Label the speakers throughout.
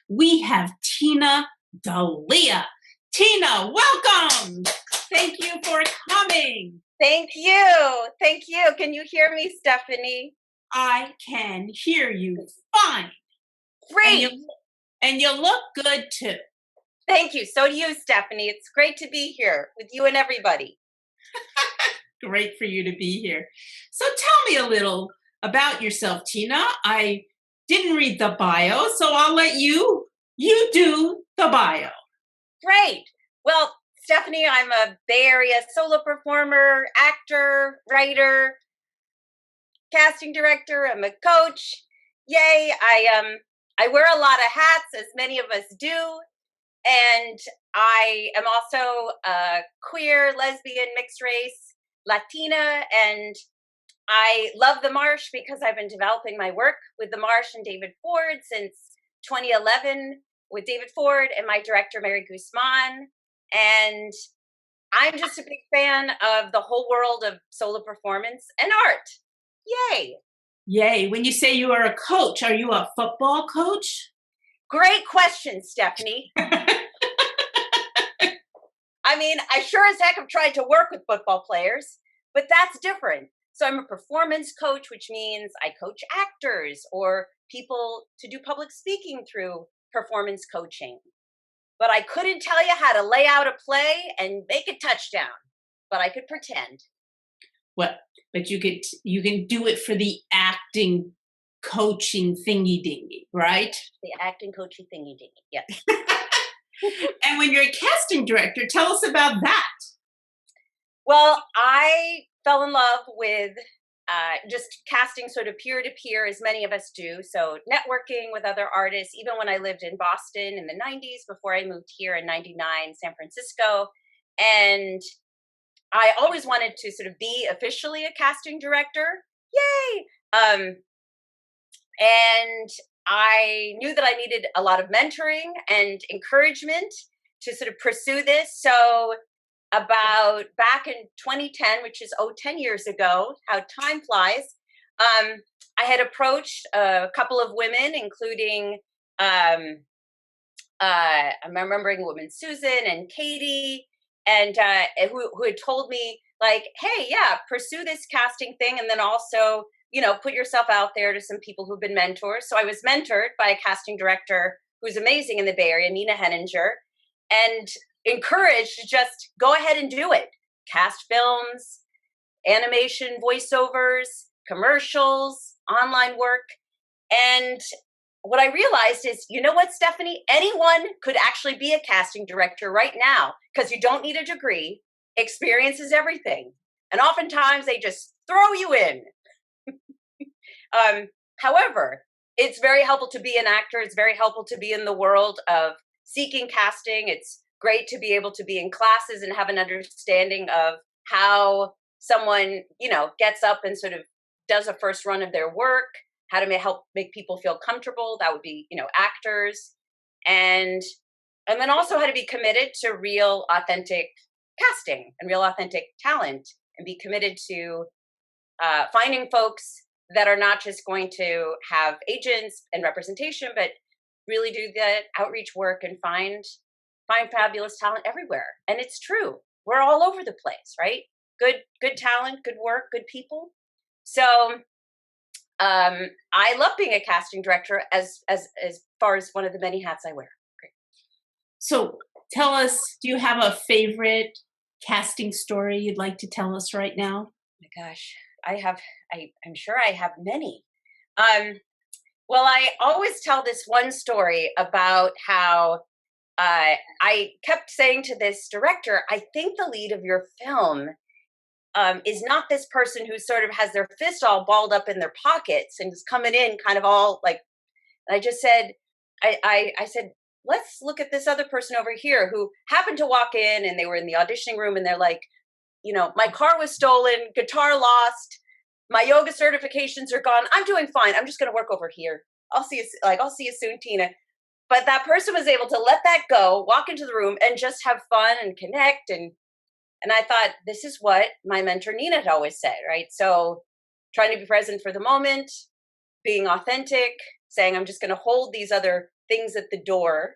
Speaker 1: we have Tina Dalia. Tina, welcome. Thank you for coming.
Speaker 2: Thank you. Thank you. Can you hear me, Stephanie?
Speaker 1: I can hear you fine.
Speaker 2: Great.
Speaker 1: And you look good too.
Speaker 2: Thank you. So do you, Stephanie. It's great to be here with you and everybody.
Speaker 1: Great for you to be here. So tell me a little about yourself, Tina. I didn't read the bio, so I'll let you do the bio.
Speaker 2: Great. Well, Stephanie, I'm a Bay Area solo performer, actor, writer, casting director. I'm a coach. Yay. I wear a lot of hats, as many of us do. And I am also a queer, lesbian, mixed race, Latina, and I love The Marsh because I've been developing my work with The Marsh and David Ford since 2011 with David Ford and my director, Mary Guzman. And I'm just a big fan of the whole world of solo performance and art. Yay.
Speaker 1: Yay. When you say you are a coach, are you a football coach?
Speaker 2: Great question, Stephanie. I mean, I sure as heck have tried to work with football players, but that's different. So I'm a performance coach, which means I coach actors or people to do public speaking through performance coaching. But I couldn't tell you how to lay out a play and make a touchdown, but I could pretend.
Speaker 1: Well, but you can do it for the acting coaching thingy dingy, right?
Speaker 2: The acting coaching thingy dingy, yes.
Speaker 1: And when you're a casting director, tell us about that.
Speaker 2: Well, I fell in love with just casting sort of peer-to-peer, as many of us do. So networking with other artists, even when I lived in Boston in the 90s, before I moved here in 99, San Francisco. And I always wanted to sort of be officially a casting director. Yay! And I knew that I needed a lot of mentoring and encouragement to sort of pursue this. So about back in 2010, which is 10 years ago, how time flies, I had approached a couple of women, including I'm remembering women Susan and Katie, and who had told me like, hey, yeah, pursue this casting thing, and then also, you know, put yourself out there to some people who've been mentors. So I was mentored by a casting director who's amazing in the Bay Area, Nina Henninger, and encouraged to just go ahead and do it. Cast films, animation, voiceovers, commercials, online work. And what I realized is, you know what, Stephanie? Anyone could actually be a casting director right now because you don't need a degree. Experience is everything. And oftentimes they just throw you in. However, it's very helpful to be an actor. It's very helpful to be in the world of seeking casting. It's great to be able to be in classes and have an understanding of how someone, you know, gets up and sort of does a first run of their work, how to help make people feel comfortable. That would be, you know, actors. And then also how to be committed to real authentic casting and real authentic talent, and be committed to finding folks that are not just going to have agents and representation, but really do the outreach work and find fabulous talent everywhere. And it's true. We're all over the place, right? Good talent, good work, good people. So I love being a casting director as far as one of the many hats I wear. Great.
Speaker 1: So tell us, do you have a favorite casting story you'd like to tell us right now?
Speaker 2: Oh my gosh, I'm sure I have many. Well, I always tell this one story about how I kept saying to this director, I think the lead of your film is not this person who sort of has their fist all balled up in their pockets and is coming in kind of all like, I just said, I said, let's look at this other person over here who happened to walk in, and they were in the auditioning room, and they're like, you know, my car was stolen, guitar lost, my yoga certifications are gone. I'm doing fine. I'm just going to work over here. I'll see you soon, Tina. But that person was able to let that go, walk into the room, and just have fun and connect. And I thought, this is what my mentor Nina had always said, right? So trying to be present for the moment, being authentic, saying, I'm just going to hold these other things at the door,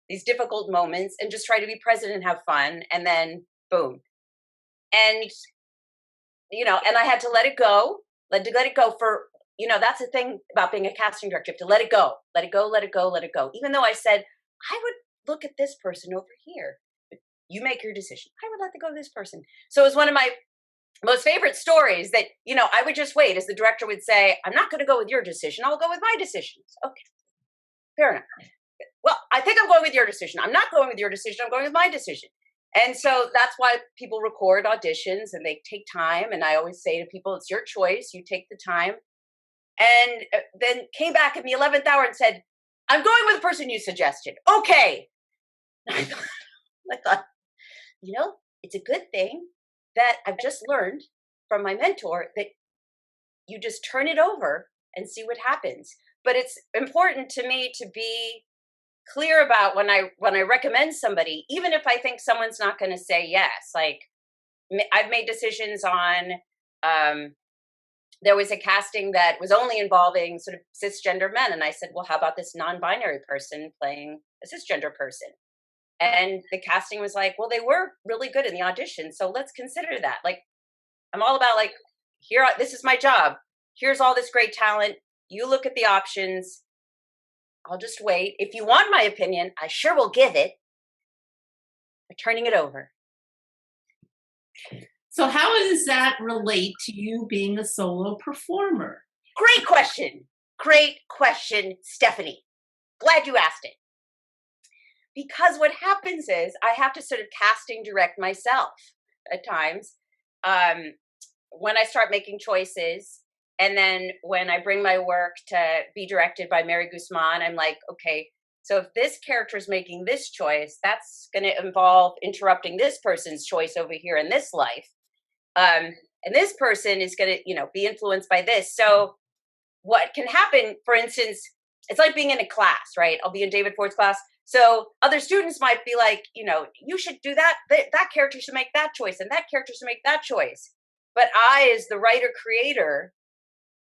Speaker 2: these difficult moments, and just try to be present and have fun. And then boom. And, and I had to let it go, let it go for, that's the thing about being a casting director. You have to let it go, let it go, let it go, let it go. Even though I said, I would look at this person over here. You make your decision. I would let it go to this person. So it was one of my most favorite stories that, I would just wait, as the director would say, I'm not going to go with your decision. I'll go with my decisions. Okay, fair enough. Well, I think I'm going with your decision. I'm not going with your decision. I'm going with my decision. And so that's why people record auditions and they take time. And I always say to people, it's your choice. You take the time. And then came back in the 11th hour and said, I'm going with the person you suggested. Okay. I thought, it's a good thing that I've just learned from my mentor that you just turn it over and see what happens. But it's important to me to be clear about when I recommend somebody, even if I think someone's not going to say yes. Like I've made decisions on, there was a casting that was only involving sort of cisgender men. And I said, well, how about this non-binary person playing a cisgender person? And the casting was like, well, they were really good in the audition, so let's consider that. Like, I'm all about like, this is my job. Here's all this great talent. You look at the options. I'll just wait. If you want my opinion, I sure will give it. But turning it over.
Speaker 1: So how does that relate to you being a solo performer?
Speaker 2: Great question. Great question, Stephanie. Glad you asked it. Because what happens is I have to sort of casting direct myself at times when I start making choices. And then when I bring my work to be directed by Mary Guzman, I'm like, okay, so if this character is making this choice, that's going to involve interrupting this person's choice over here in this life. And this person is going to, be influenced by this. So what can happen, for instance, it's like being in a class, right? I'll be in David Ford's class. So other students might be like, you should do that. That character should make that choice and that character should make that choice. But I, as the writer creator,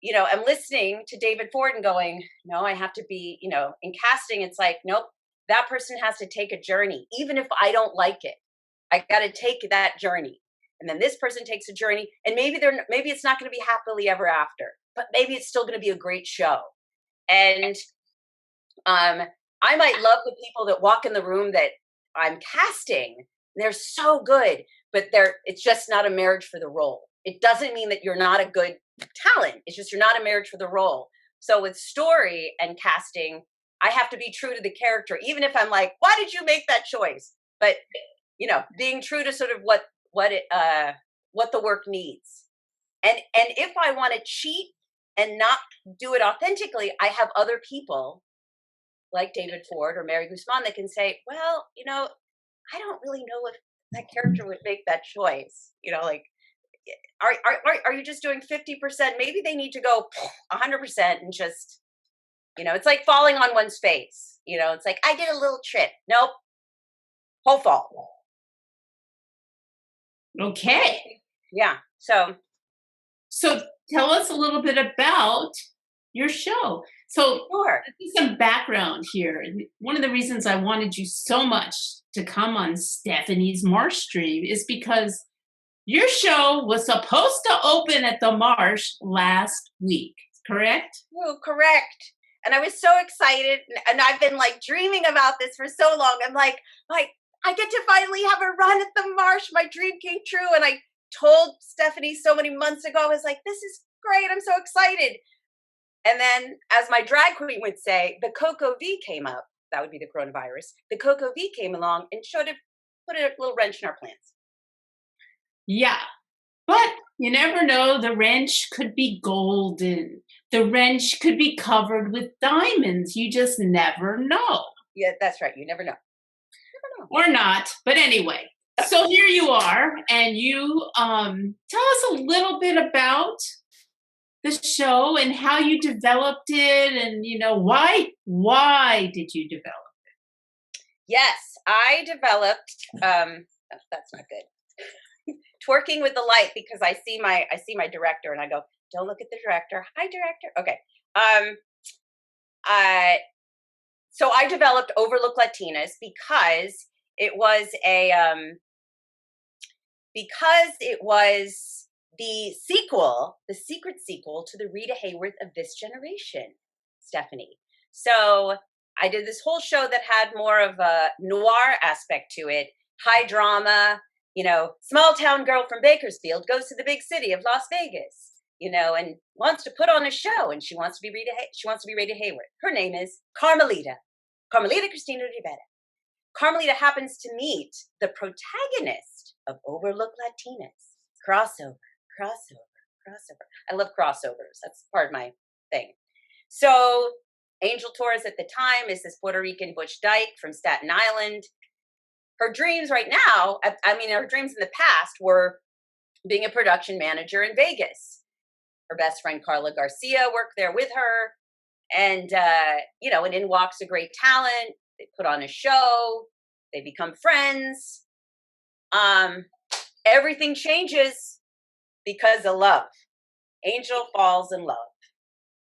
Speaker 2: am listening to David Ford and going, no, I have to be, in casting, it's like, nope, that person has to take a journey. Even if I don't like it, I got to take that journey. And then this person takes a journey and maybe it's not going to be happily ever after, but maybe it's still going to be a great show. And, I might love the people that walk in the room that I'm casting. They're so good, but it's just not a marriage for the role. It doesn't mean that you're not a good talent. It's just you're not a marriage for the role. So with story and casting, I have to be true to the character, even if I'm like, why did you make that choice? But being true to sort of what the work needs. And if I want to cheat and not do it authentically, I have other people like David Ford or Mary Guzman that can say, well, I don't really know if that character would make that choice. Like, are you just doing 50%? Maybe they need to go 100% and just, it's like falling on one's face. It's like, I did a little trip. Nope. Whole fall.
Speaker 1: Okay.
Speaker 2: Yeah. So
Speaker 1: tell us a little bit about your show. So
Speaker 2: sure.
Speaker 1: Some background here. One of the reasons I wanted you so much to come on Stephanie's Marsh Stream is because your show was supposed to open at the Marsh last week, correct?
Speaker 2: Oh, correct. And I was so excited, and I've been like dreaming about this for so long. I'm like I get to finally have a run at the Marsh. My dream came true. And I told Stephanie so many months ago, I was like, this is great. I'm so excited. And then, as my drag queen would say, the Coco V came up. That would be the coronavirus. The Coco V came along and put a little wrench in our plans.
Speaker 1: Yeah. But you never know. The wrench could be golden. The wrench could be covered with diamonds. You just never know.
Speaker 2: Yeah, that's right. You never know.
Speaker 1: Or not. But anyway, so here you are. And you tell us a little bit about the show and how you developed it and, why did you develop it?
Speaker 2: Yes, I developed, that's not good. Twerking with the light, because I see my director and I go, don't look at the director. Hi, director. Okay. So I developed Overlook Latinas because it was the sequel, the secret sequel to the Rita Hayworth of this generation, Stephanie. So I did this whole show that had more of a noir aspect to it, high drama, small town girl from Bakersfield goes to the big city of Las Vegas, and wants to put on a show, and she wants to be Rita Hayworth. Her name is Carmelita Cristina Rivera. Carmelita happens to meet the protagonist of Overlook Latinas. Crossover. I love crossovers. That's part of my thing. So Angel Torres at the time is this Puerto Rican butch dyke from Staten Island. Her dreams right now, her dreams in the past were being a production manager in Vegas. Her best friend Carla Garcia worked there with her. And, and in walks a great talent. They put on a show. They become friends. Everything changes because of love. Angel falls in love.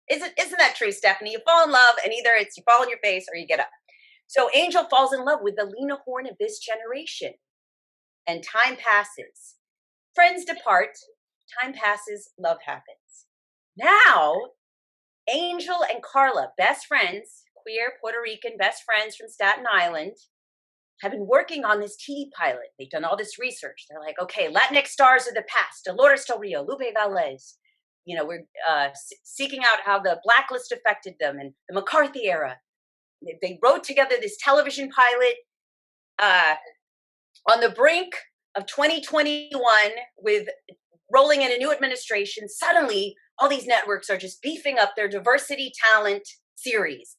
Speaker 2: Isn't that true, Stephanie? You fall in love, and either it's you fall on your face or you get up. So Angel falls in love with the Lena Horne of this generation. And time passes. Friends depart. Time passes. Love happens. Now, Angel and Carla, best friends, queer Puerto Rican best friends from Staten Island, have been working on this TV pilot. They've done all this research. They're like, okay, Latinx stars of the past, Dolores Del Rio, Lupe Valdez. We're seeking out how the blacklist affected them and the McCarthy era. They wrote together this television pilot on the brink of 2021 with rolling in a new administration. Suddenly, all these networks are just beefing up their diversity talent series.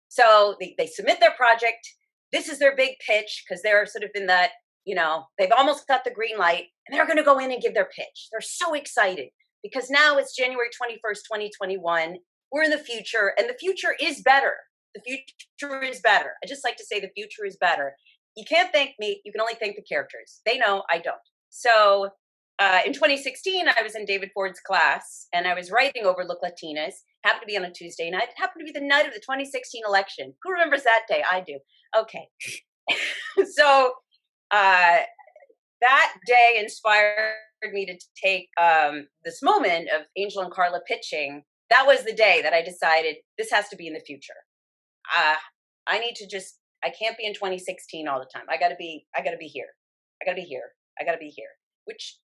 Speaker 2: So they submit their project. This is their big pitch because they're sort of in that, they've almost got the green light and they're going to go in and give their pitch. They're so excited because now it's January 21st, 2021. We're in the future and the future is better. The future is better. I just like to say the future is better. You can't thank me. You can only thank the characters. They know, I don't. So in 2016, I was in David Ford's class and I was writing Overlook Latinas. Happened to be on a Tuesday night. It happened to be the night of the 2016 election. Who remembers that day? I do. Okay. So that day inspired me to take this moment of Angel and Carla pitching. That was the day that I decided this has to be in the future. I can't be in 2016 all the time. I gotta be here. Which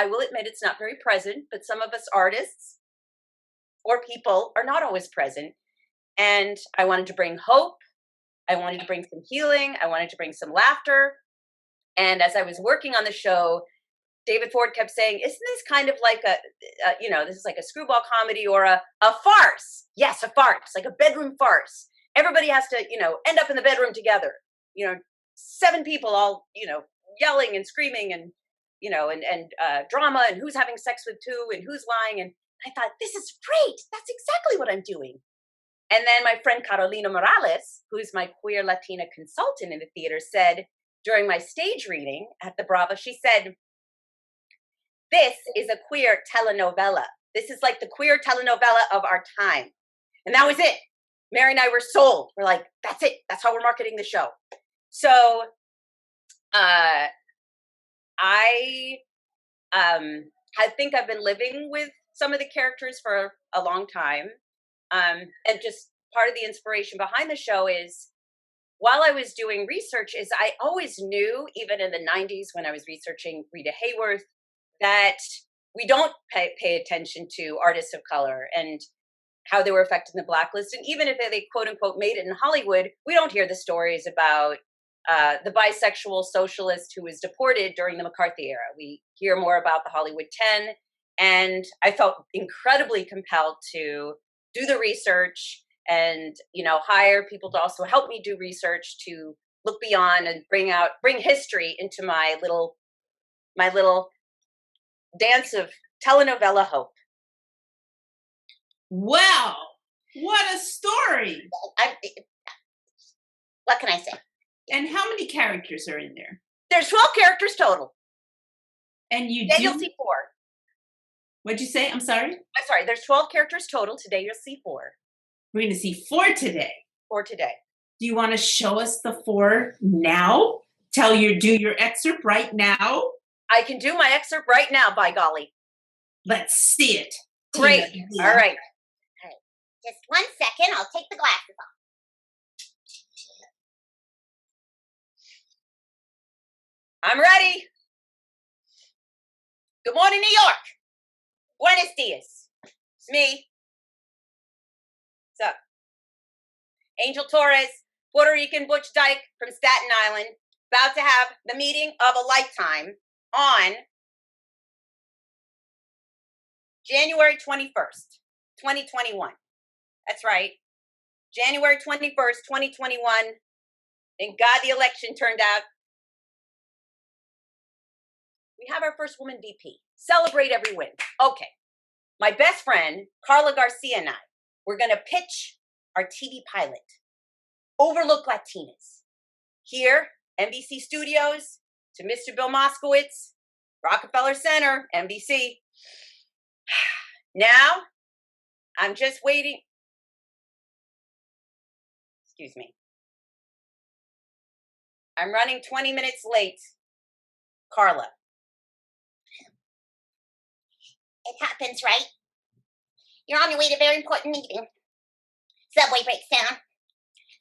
Speaker 2: I will admit it's not very present, but some of us artists or people are not always present. And I wanted to bring hope. I wanted to bring some healing. I wanted to bring some laughter. And as I was working on the show, David Ford kept saying, isn't this kind of like this is like a screwball comedy or a farce? Yes, a farce, like a bedroom farce. Everybody has to, end up in the bedroom together. 7 people all, yelling and screaming and, and drama and who's having sex with who and who's lying. And I thought, this is great. That's exactly what I'm doing. And then my friend Carolina Morales, who's my queer Latina consultant in the theater, said during my stage reading at the Bravo, she said, this is a queer telenovela. This is like the queer telenovela of our time. And that was it. Mary and I were sold. We're like, that's it. That's how we're marketing the show. So I think I've been living with some of the characters for a long time. And just part of the inspiration behind the show is while I was doing research is I always knew, even in the 90s when I was researching Rita Hayworth, that we don't pay attention to artists of color and how they were affected in the blacklist. And even if they quote unquote made it in Hollywood, we don't hear the stories about the bisexual socialist who was deported during the McCarthy era. We hear more about the Hollywood 10. And I felt incredibly compelled to do the research and, hire people to also help me do research to look beyond and bring history into my little dance of telenovela hope.
Speaker 1: Wow, what a story.
Speaker 2: What can I say?
Speaker 1: And how many characters are in there?
Speaker 2: There's 12 characters total.
Speaker 1: And
Speaker 2: Today you'll see 4.
Speaker 1: What'd you say? I'm sorry?
Speaker 2: I'm sorry. There's 12 characters total. Today you'll see 4.
Speaker 1: We're going to see 4 today.
Speaker 2: for today.
Speaker 1: Do you want to show us the 4 now? Do your excerpt right now?
Speaker 2: I can do my excerpt right now, by golly.
Speaker 1: Let's see it.
Speaker 2: Great.
Speaker 1: Tina.
Speaker 2: All right.
Speaker 3: Just 1 second, I'll take the glasses off.
Speaker 2: I'm ready. Good morning, New York. Buenos dias. It's me. What's up? Angel Torres, Puerto Rican Butch Dyke from Staten Island, about to have the meeting of a lifetime on January 21st, 2021. That's right. January 21st, 2021. Thank God the election turned out. We have our first woman VP. Celebrate every win. Okay. My best friend, Carla Garcia, and I, we're going to pitch our TV pilot, Overlook Latinas. Here, NBC Studios, to Mr. Bill Moskowitz, Rockefeller Center, NBC. Now, I'm just waiting. Excuse me. I'm running 20 minutes late. Carla.
Speaker 3: It happens, right? You're on your way to a very important meeting. Subway breaks down.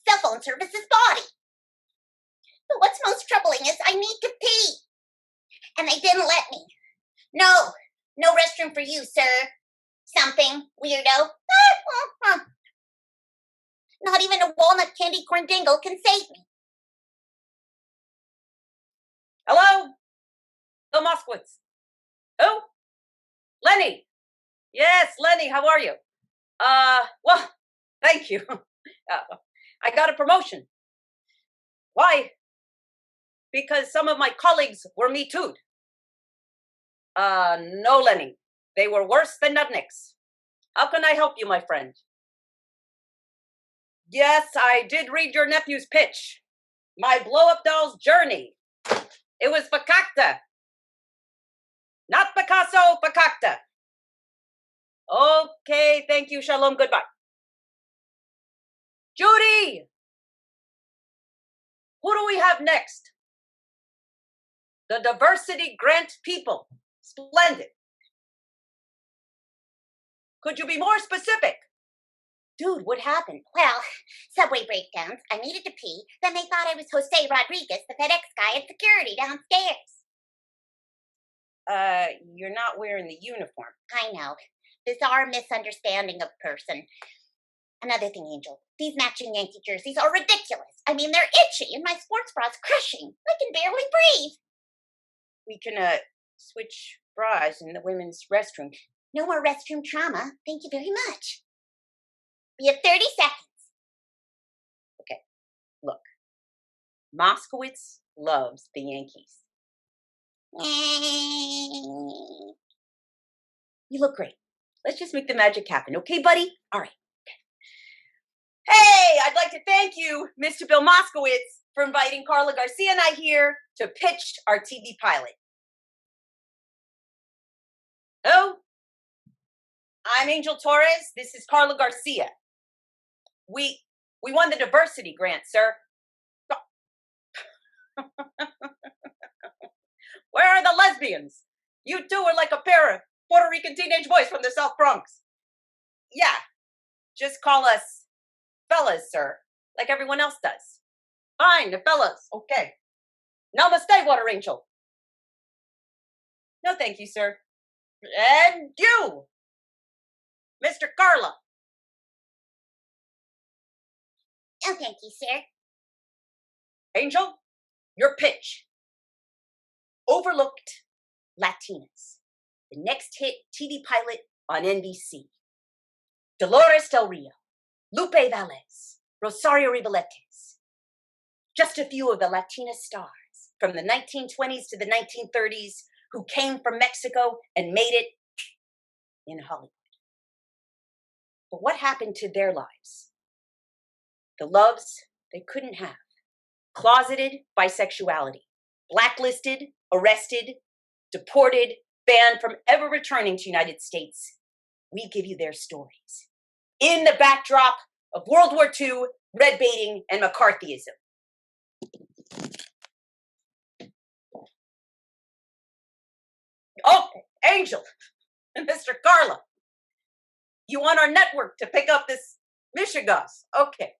Speaker 3: Cell phone service is spotty. But what's most troubling is I need to pee. And they didn't let me. No restroom for you, sir. Something, weirdo. Not even a walnut candy corn dingle can save me.
Speaker 2: Hello? Bill Moskowitz. Who? Lenny. Yes, Lenny, how are you? Well, thank you. I got a promotion. Why? Because some of my colleagues were Me Too'd. No, Lenny. They were worse than nutnicks. How can I help you, my friend? Yes, I did read your nephew's pitch. My blow-up doll's journey. It was fakakta. Not Picasso, fakakta. Okay, thank you. Shalom, goodbye. Judy! Who do we have next? The Diversity Grant people. Splendid. Could you be more specific?
Speaker 3: Dude, what happened? Well, subway breakdowns. I needed to pee. Then they thought I was Jose Rodriguez, the FedEx guy at security downstairs.
Speaker 2: You're not wearing the uniform.
Speaker 3: I know. Bizarre misunderstanding of person. Another thing, Angel. These matching Yankee jerseys are ridiculous. I mean, they're itchy and my sports bra's crushing. I can barely breathe.
Speaker 2: We can, switch bras in the women's restroom.
Speaker 3: No more restroom trauma. Thank you very much. We have 30 seconds.
Speaker 2: Okay, look. Moskowitz loves the Yankees. You look great. Let's just make the magic happen, okay, buddy? All right. Hey, I'd like to thank you, Mr. Bill Moskowitz, for inviting Carla Garcia and I here to pitch our TV pilot. Oh, I'm Angel Torres. This is Carla Garcia. We won the diversity grant, sir. Where are the lesbians? You two are like a pair of Puerto Rican teenage boys from the South Bronx. Yeah, just call us fellas, sir, like everyone else does. Fine, the fellas, okay. Namaste, Water Angel. No, thank you, sir. And you, Mr. Carla.
Speaker 3: Oh, thank you, sir.
Speaker 2: Angel, your pitch. Overlooked Latinas, the next hit TV pilot on NBC. Dolores Del Rio, Lupe Valdez, Rosario Riboletes. Just a few of the Latina stars from the 1920s to the 1930s who came from Mexico and made it in Hollywood. But what happened to their lives? The loves they couldn't have. Closeted bisexuality, blacklisted, arrested, deported, banned from ever returning to United States. We give you their stories. In the backdrop of World War II, red baiting, and McCarthyism. Oh, Angel and Mr. Carla, you want our network to pick up this Michigas? Okay.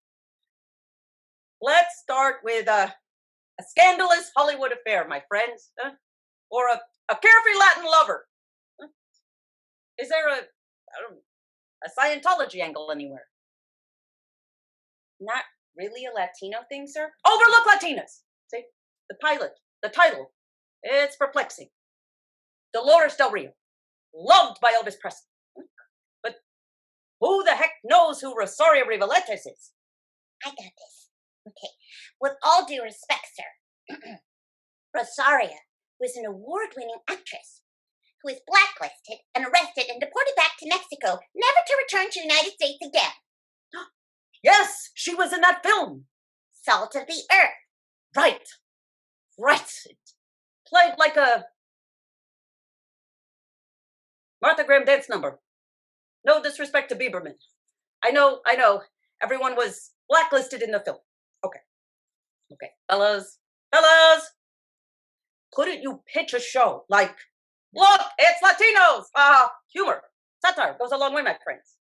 Speaker 2: Let's start with a scandalous Hollywood affair, my friends, or a carefree Latin lover. Is there a Scientology angle anywhere? Not really a Latino thing, sir. Overlook Latinas. See, the pilot, the title, it's perplexing. Dolores Del Rio, loved by Elvis Presley. But who the heck knows who Rosario Rivaletes is?
Speaker 3: I got this. Okay. With all due respect, sir, Rosaria was an award-winning actress who was blacklisted and arrested and deported back to Mexico, never to return to the United States again.
Speaker 2: Yes, she was in that film.
Speaker 3: Salt of the Earth.
Speaker 2: Right. It played like a Martha Graham dance number. No disrespect to Bieberman. I know. Everyone was blacklisted in the film. Okay. Fellas. Couldn't you pitch a show like, look, it's Latinos. Humor. Satire goes a long way, my friends.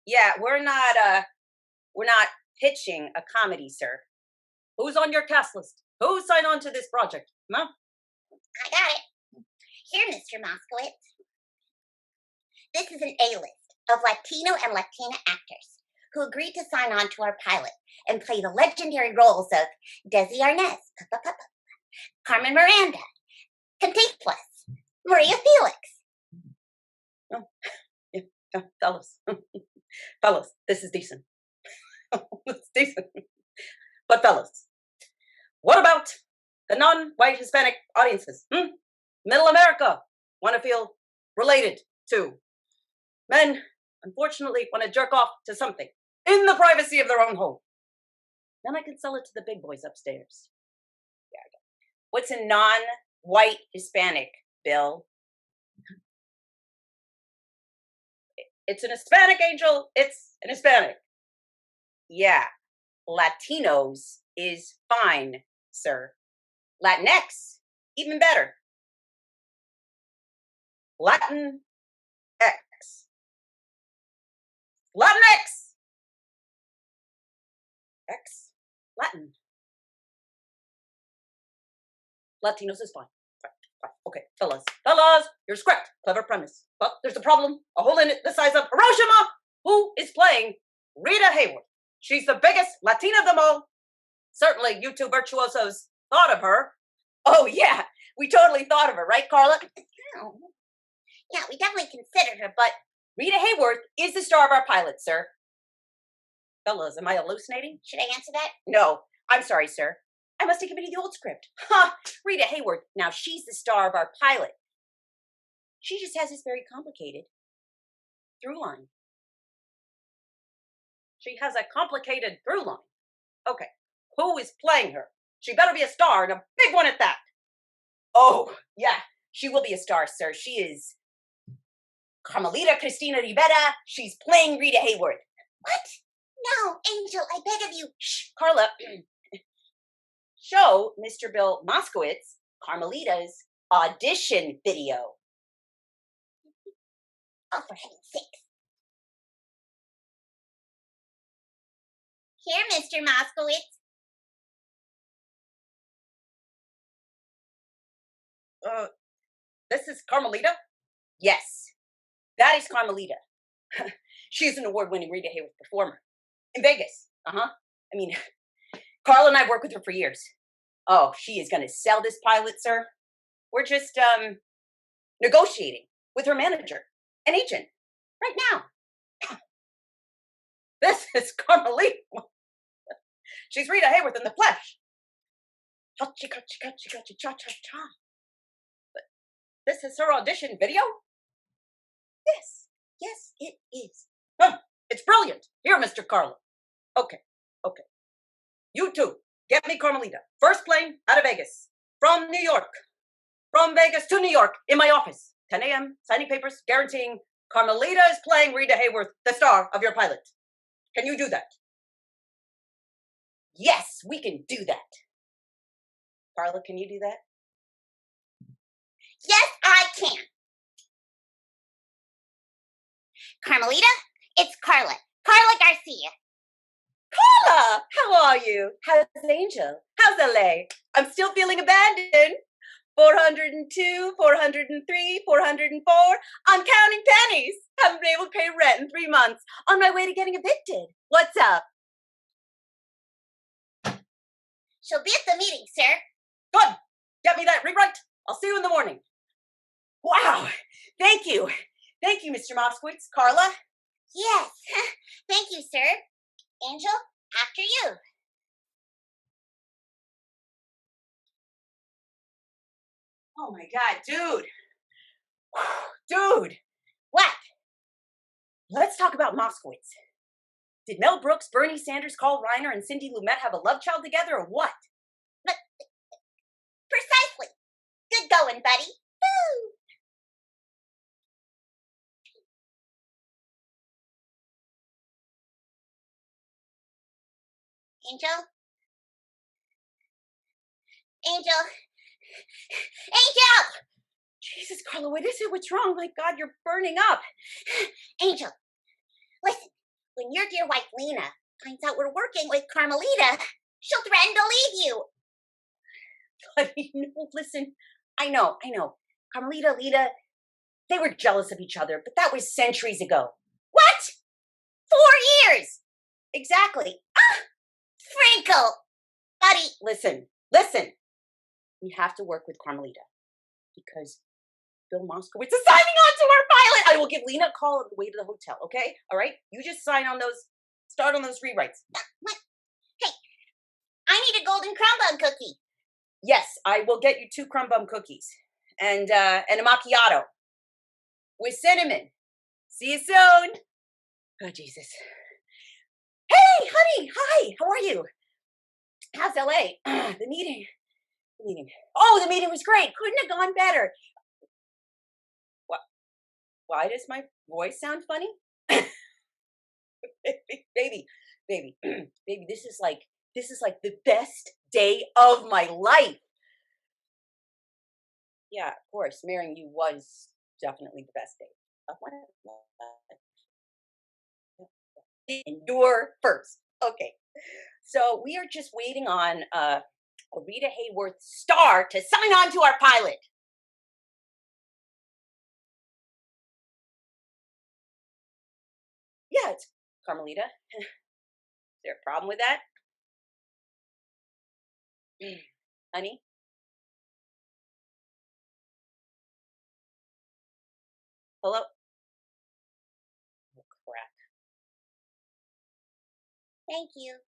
Speaker 2: Yeah, we're not pitching a comedy, sir. Who's on your cast list? Who signed on to this project? No?
Speaker 3: I got it. Here, Mr. Moskowitz. This is an A-list of Latino and Latina actors who agreed to sign on to our pilot and play the legendary roles of Desi Arnaz, Carmen Miranda, Cantinflas, Maria Felix.
Speaker 2: Oh, yeah, fellas, this is decent. It's decent. But fellas, what about the non-white Hispanic audiences? Middle America want to feel related to. Men, unfortunately, want to jerk off to something in the privacy of their own home. Then I can sell it to the big boys upstairs. Yeah. What's a non-white Hispanic, Bill? It's an Hispanic, Angel. It's an Hispanic. Yeah. Latinos is fine, sir. Latinx, even better. Latin X. Latinx! X. Latin. Latinos is fine. Fine. Okay, fellas, you're correct. Clever premise. But there's a problem. A hole in it the size of Hiroshima. Who is playing Rita Hayworth? She's the biggest Latina of them all. Certainly, you two virtuosos thought of her. Oh, yeah. We totally thought of her, right, Carla?
Speaker 3: Oh. Yeah, we definitely considered her, but
Speaker 2: Rita Hayworth is the star of our pilot, sir. Fellas, am I hallucinating?
Speaker 3: should I answer that?
Speaker 2: No, I'm sorry, sir. I must have given you the old script. Ha! Rita Hayworth, now she's the star of our pilot. She just has this very complicated through line. She has a complicated through line. Okay, who is playing her? She better be a star, and a big one at that. Oh, yeah, she will be a star, sir. She is Carmelita Cristina Rivera. She's playing Rita Hayworth.
Speaker 3: What? No, Angel, I beg of you.
Speaker 2: Shh, Carla. Show Mr. Bill Moskowitz Carmelita's audition video.
Speaker 3: Oh, for heaven's sakes. Here, Mr. Moskowitz.
Speaker 2: This is Carmelita? Yes, that is Carmelita. She is an award-winning Rita Hayworth performer in Vegas. I mean, Carl and I worked with her for years. Oh, she is going to sell this pilot, sir. We're just negotiating with her manager and agent right now. This is Carmelita. She's Rita Hayworth in the flesh. Cha-cha-cha-cha-cha-cha-cha-cha. But this is her audition video? Yes, it is. It's brilliant. Here, Mr. Carlo. Okay. You two, get me Carmelita. First plane out of Vegas. From New York. From Vegas to New York, in my office. 10 a.m., signing papers, guaranteeing Carmelita is playing Rita Hayworth, the star of your pilot. Can you do that? Yes, we can do that. Carla, can you do that?
Speaker 3: Yes, I can. Carmelita, it's Carla. Carla Garcia.
Speaker 2: Carla, how are you? How's Angel? How's LA? I'm still feeling abandoned. 402, 403, 404. I'm counting pennies. Haven't been able to pay rent in 3 months. On my way to getting evicted. What's up?
Speaker 3: She'll be at the meeting, sir.
Speaker 2: Good. Get me that rewrite. I'll see you in the morning. Wow. Thank you. Thank you, Mr. Moskowitz. Carla?
Speaker 3: Yes. Thank you, sir. Angel, after you.
Speaker 2: Oh my God, dude. Dude.
Speaker 3: What?
Speaker 2: Let's talk about Moskowitz. Did Mel Brooks, Bernie Sanders, Carl Reiner, and Cindy Lumet have a love child together or what?
Speaker 3: Precisely. Good going, buddy. Woo! Angel? Angel? Angel!
Speaker 2: Jesus, Carla, what is it? What's wrong? My God, you're burning up.
Speaker 3: Angel, listen. When your dear wife Lena finds out we're working with Carmelita, she'll threaten to leave you.
Speaker 2: But listen, I know. Carmelita, Lita, they were jealous of each other, but that was centuries ago.
Speaker 3: What? 4 years!
Speaker 2: Exactly.
Speaker 3: Franco! Buddy,
Speaker 2: Listen. We have to work with Carmelita because Bill Moskowitz is signing on to our pilot. I will give Lena a call on the way to the hotel, okay? All right? You just start on those rewrites.
Speaker 3: what? Hey, I need a golden crumb bun cookie.
Speaker 2: Yes, I will get you 2 crumb bum cookies and a macchiato with cinnamon. See you soon. Oh, Jesus. Hey, honey. Hi. How are you? How's LA? The meeting. Oh, the meeting was great. Couldn't have gone better. What? Why does my voice sound funny? baby, this is like the best day of my life. Yeah, of course, marrying you was definitely the best day of my life. Endure first. Okay. So we are just waiting on Rita Hayworth star to sign on to our pilot. Yeah, it's Carmelita. Is there a problem with that? Honey? Hello? Oh, crap.
Speaker 3: Thank you.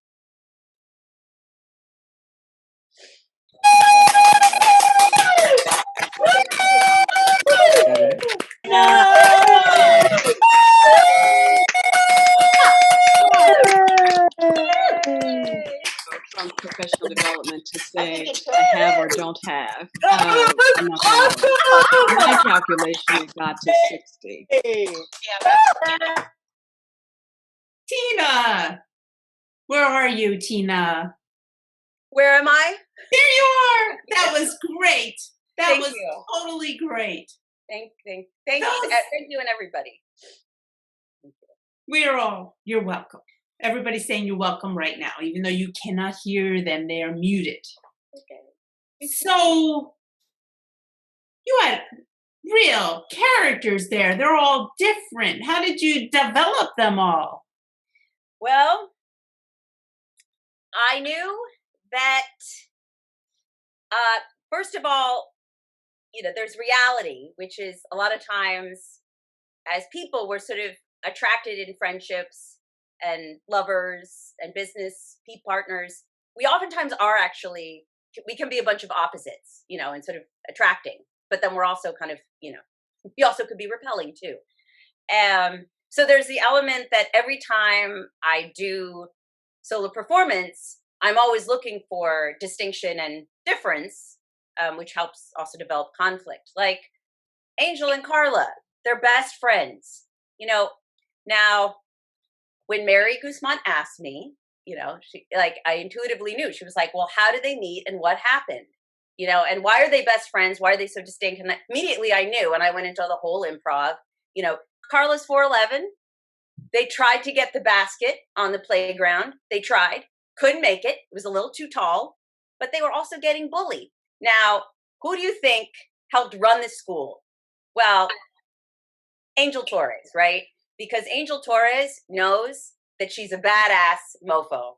Speaker 4: From professional development to say
Speaker 2: it's
Speaker 4: I have or don't have. I'm not gonna My calculation, it got to 60.
Speaker 1: Tina! Where are you, Tina?
Speaker 2: Where am I?
Speaker 1: There you are! That was great. That
Speaker 2: Thank
Speaker 1: was
Speaker 2: you.
Speaker 1: totally great.
Speaker 2: Thank you,
Speaker 1: Those-
Speaker 2: thank you, and everybody.
Speaker 1: You're welcome. Everybody's saying you're welcome right now, even though you cannot hear them, they are muted.
Speaker 2: Okay.
Speaker 1: So, you had real characters there. They're all different. How did you develop them all?
Speaker 2: Well, I knew that, first of all, there's reality, which is a lot of times as people, we're sort of attracted in friendships and lovers and business partners. We oftentimes are actually, we can be a bunch of opposites, and sort of attracting, but then we're also kind of, we also could be repelling too. So there's the element that every time I do solo performance, I'm always looking for distinction and difference, which helps also develop conflict. Like Angel and Carla, they're best friends. Now, when Mary Guzman asked me she, like, I intuitively knew. She was like, well, how did they meet and what happened? And why are they best friends? Why are they so distinct? And immediately I knew, and I went into the whole improv. Carla's 4'11". They tried to get the basket on the playground. They tried, couldn't make it. It was a little too tall, but they were also getting bullied. Now, who do you think helped run the school? Well, Angel Torres, right? Because Angel Torres knows that she's a badass mofo.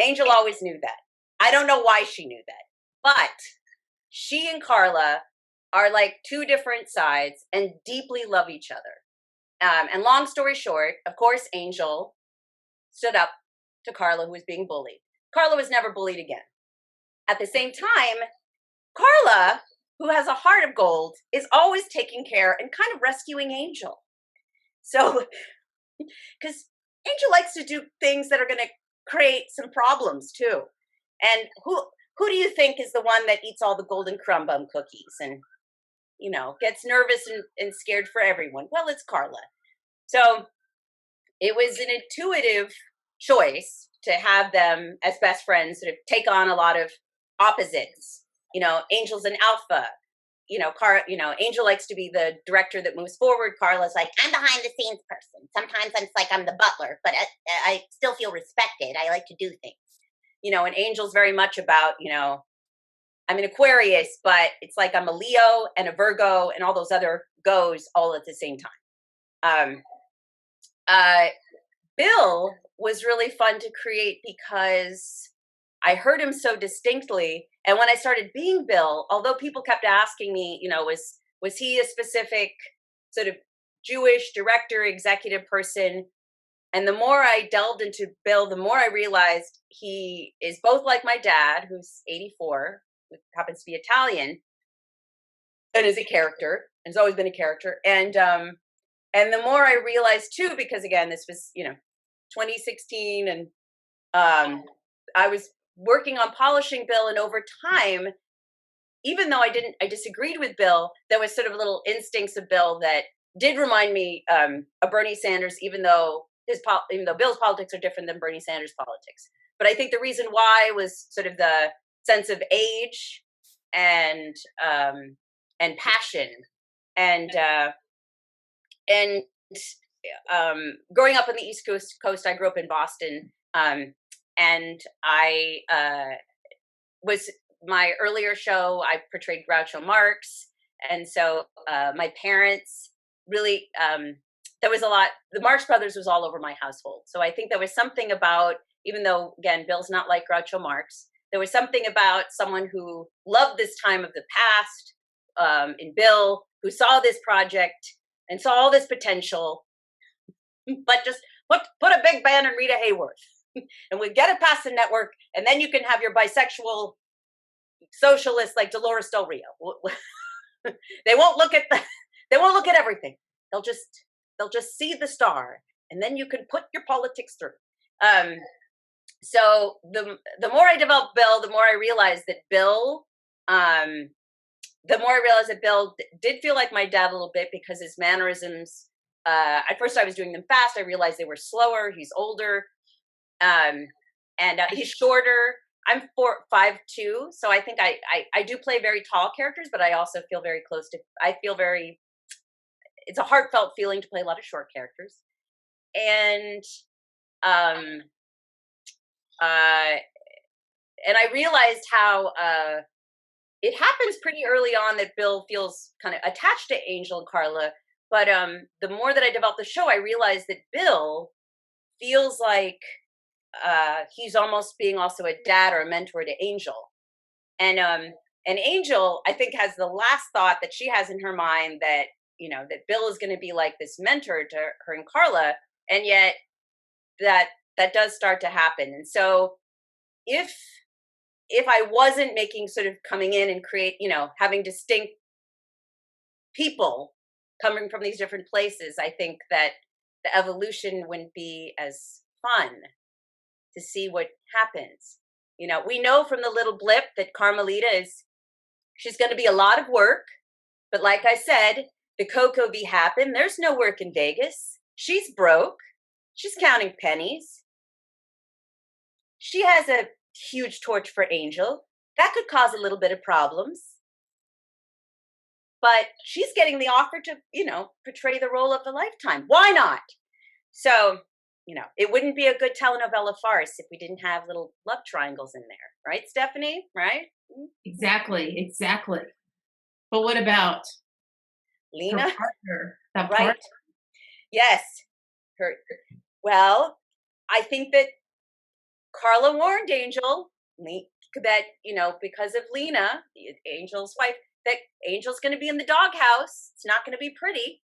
Speaker 2: Angel always knew that. I don't know why she knew that, but she and Carla are like two different sides and deeply love each other. And long story short, of course, Angel stood up to Carla, who was being bullied. Carla was never bullied again. At the same time, Carla, who has a heart of gold, is always taking care and kind of rescuing Angel. So, because Angel likes to do things that are going to create some problems too. And who do you think is the one that eats all the golden crumb bum cookies and gets nervous and scared for everyone? Well, it's Carla. So it was an intuitive choice to have them as best friends sort of take on a lot of opposites. Angel's an alpha. Angel likes to be the director that moves forward. Carla's like,
Speaker 3: I'm behind the scenes person. Sometimes it's like I'm the butler, but I still feel respected. I like to do things.
Speaker 2: And Angel's very much about, I'm an Aquarius, but it's like I'm a Leo and a Virgo and all those other goes all at the same time. Bill was really fun to create because I heard him so distinctly. And when I started being Bill, although people kept asking me, was he a specific sort of Jewish director, executive person? And the more I delved into Bill, the more I realized he is both like my dad, who's 84, who happens to be Italian, and is a character, and has always been a character. And the more I realized too, because again, this was 2016, and I was working on polishing Bill, and over time, even though I disagreed with Bill, there was sort of little instincts of Bill that did remind me of Bernie Sanders, even though Bill's politics are different than Bernie Sanders' politics. But I think the reason why was sort of the sense of age and passion and growing up on the East Coast, I grew up in Boston, and I was my earlier show. I portrayed Groucho Marx, and so my parents really. There was a lot. The Marx Brothers was all over my household. So I think there was something about, even though, again, Bill's not like Groucho Marx, there was something about someone who loved this time of the past in Bill, who saw this project and saw all this potential, but just put a big band and Rita Hayworth, and we get it past the network, and then you can have your bisexual socialists like Dolores Del Rio. They won't look at everything. They'll just see the star, and then you can put your politics through. So the more I developed Bill, the more I realized that Bill did feel like my dad a little bit, because his mannerisms. At first, I was doing them fast. I realized they were slower. He's older, and he's shorter. I'm 5'2", so I think I do play very tall characters, but I also feel very close to. I feel very. It's a heartfelt feeling to play a lot of short characters. And I realized how it happens pretty early on that Bill feels kind of attached to Angel and Carla. But the more that I developed the show, I realized that Bill feels like he's almost being also a dad or a mentor to Angel. And Angel, I think, has the last thought that she has in her mind that, that Bill is going to be like this mentor to her and Carla, and yet that does start to happen. And so if I wasn't making sort of coming in and create, having distinct people coming from these different places, I think that the evolution wouldn't be as fun to see what happens. We know from the little blip that Carmelita she's going to be a lot of work, but like I said, the Coco V happened. There's no work in Vegas. She's broke. She's counting pennies. she has a huge torch for Angel. That could cause a little bit of problems. But she's getting the offer to, portray the role of a lifetime. Why not? So, it wouldn't be a good telenovela farce if we didn't have little love triangles in there. Right, Stephanie? Right?
Speaker 1: Exactly. But what about her
Speaker 2: Lena?
Speaker 1: partner? The
Speaker 2: Right.
Speaker 1: partner.
Speaker 2: Yes. Well, I think that Carla warned Angel that, because of Lena, Angel's wife, that Angel's going to be in the doghouse. It's not going to be pretty.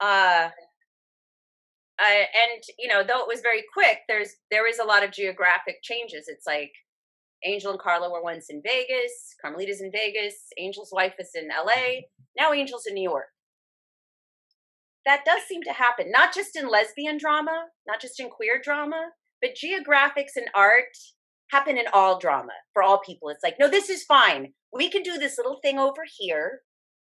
Speaker 2: And though it was very quick, there is a lot of geographic changes. It's like Angel and Carla were once in Vegas, Carmelita's in Vegas, Angel's wife is in LA, now Angel's in New York. That does seem to happen, not just in lesbian drama, not just in queer drama, but geographics and art happen in all drama for all people. It's like, no, this is fine. We can do this little thing over here,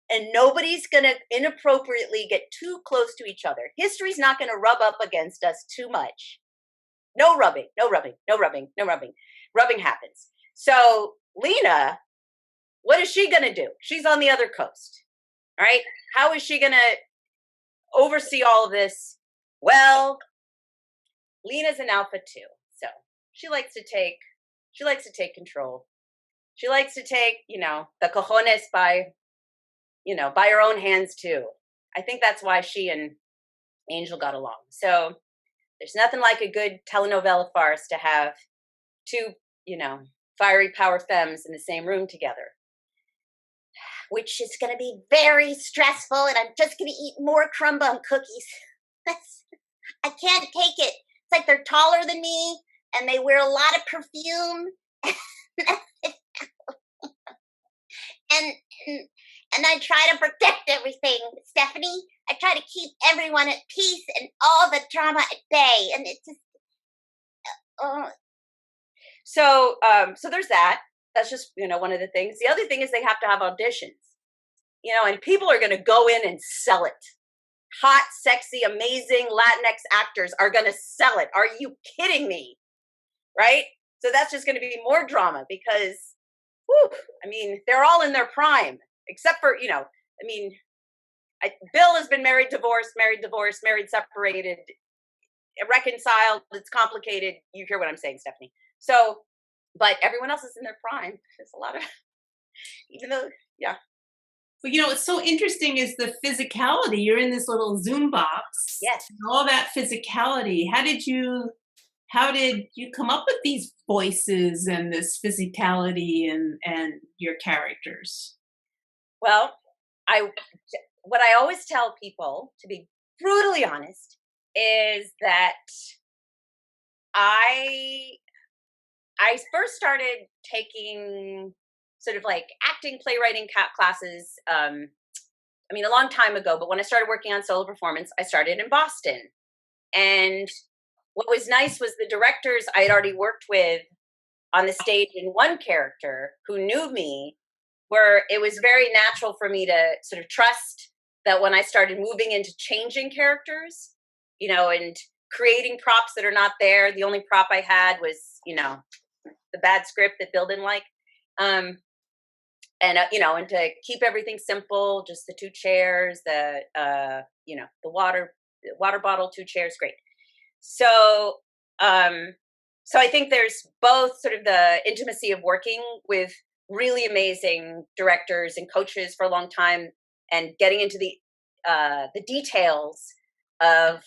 Speaker 2: and nobody's going to inappropriately get too close to each other. History's not going to rub up against us too much. No rubbing, no rubbing, no rubbing, no rubbing. Rubbing happens. So Lena, what is she going to do? She's on the other coast, all right? How is she going to oversee all of this? Well, Lena's an alpha too, so she likes to take control. She likes to take, the cojones by her own hands too. I think that's why she and Angel got along. So there's nothing like a good telenovela farce to have two, fiery power femmes in the same room together.
Speaker 3: Which is going to be very stressful, and I'm just going to eat more crumb bum cookies. I can't take it. It's like they're taller than me, and they wear a lot of perfume. and I try to protect everything, Stephanie. I try to keep everyone at peace and all the drama at bay, and it's just.
Speaker 2: So there's that. That's just, one of the things. The other thing is they have to have auditions, and people are going to go in and sell it. Hot, sexy, amazing Latinx actors are going to sell it. Are you kidding me? Right? So that's just going to be more drama because, they're all in their prime, except for, Bill has been married, divorced, separated, reconciled. It's complicated. You hear what I'm saying, Stephanie. So, but everyone else is in their prime. There's a lot of, even though, yeah.
Speaker 1: But what's so interesting is the physicality. You're in this little Zoom box.
Speaker 2: Yes.
Speaker 1: All that physicality. How did you come up with these voices and this physicality and your characters?
Speaker 2: Well, what I always tell people, to be brutally honest, is that I first started taking sort of like acting, playwriting classes, a long time ago, but when I started working on solo performance, I started in Boston. And what was nice was the directors I had already worked with on the stage in one character who knew me, where it was very natural for me to sort of trust that when I started moving into changing characters, and creating props that are not there. The only prop I had was, the bad script that Bill didn't like. And to keep everything simple, just the two chairs, the water bottle, two chairs, great. So I think there's both sort of the intimacy of working with really amazing directors and coaches for a long time and getting into the details of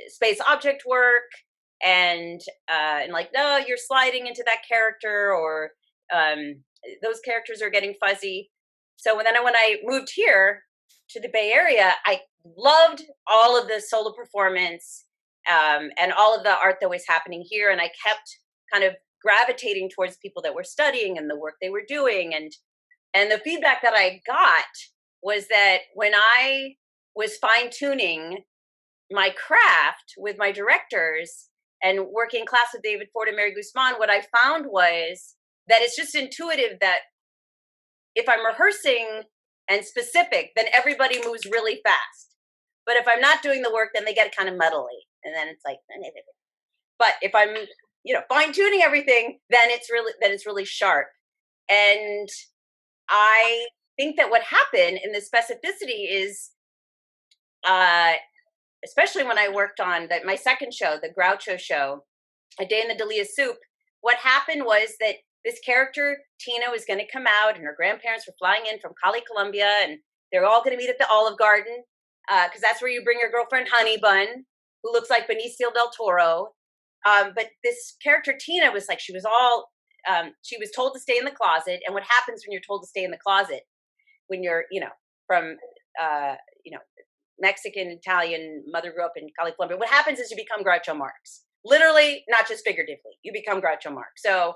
Speaker 2: space object work and like, no, you're sliding into that character, or those characters are getting fuzzy. So when I moved here to the Bay Area, I loved all of the solo performance and all of the art that was happening here. And I kept kind of gravitating towards people that were studying and the work they were doing. And the feedback that I got was that when I was fine-tuning my craft with my directors and working in class with David Ford and Mary Guzman, what I found was that it's just intuitive that if I'm rehearsing and specific, then everybody moves really fast. But if I'm not doing the work, then they get kind of muddly. And then it's like, but if I'm fine tuning everything, then it's really sharp. And I think that what happened in the specificity is, especially when I worked on my second show, the Groucho show, A Day in the Dalia Soup, what happened was that this character, Tina, was going to come out, and her grandparents were flying in from Cali, Colombia, and they're all going to meet at the Olive Garden, because that's where you bring your girlfriend Honey Bun, who looks like Benicio del Toro. But this character, Tina, was like, she was told to stay in the closet. And what happens when you're told to stay in the closet, when you're, from, Mexican, Italian, mother grew up in Cali, Colombia, what happens is you become Groucho Marx. Literally, not just figuratively, you become Groucho Marx. So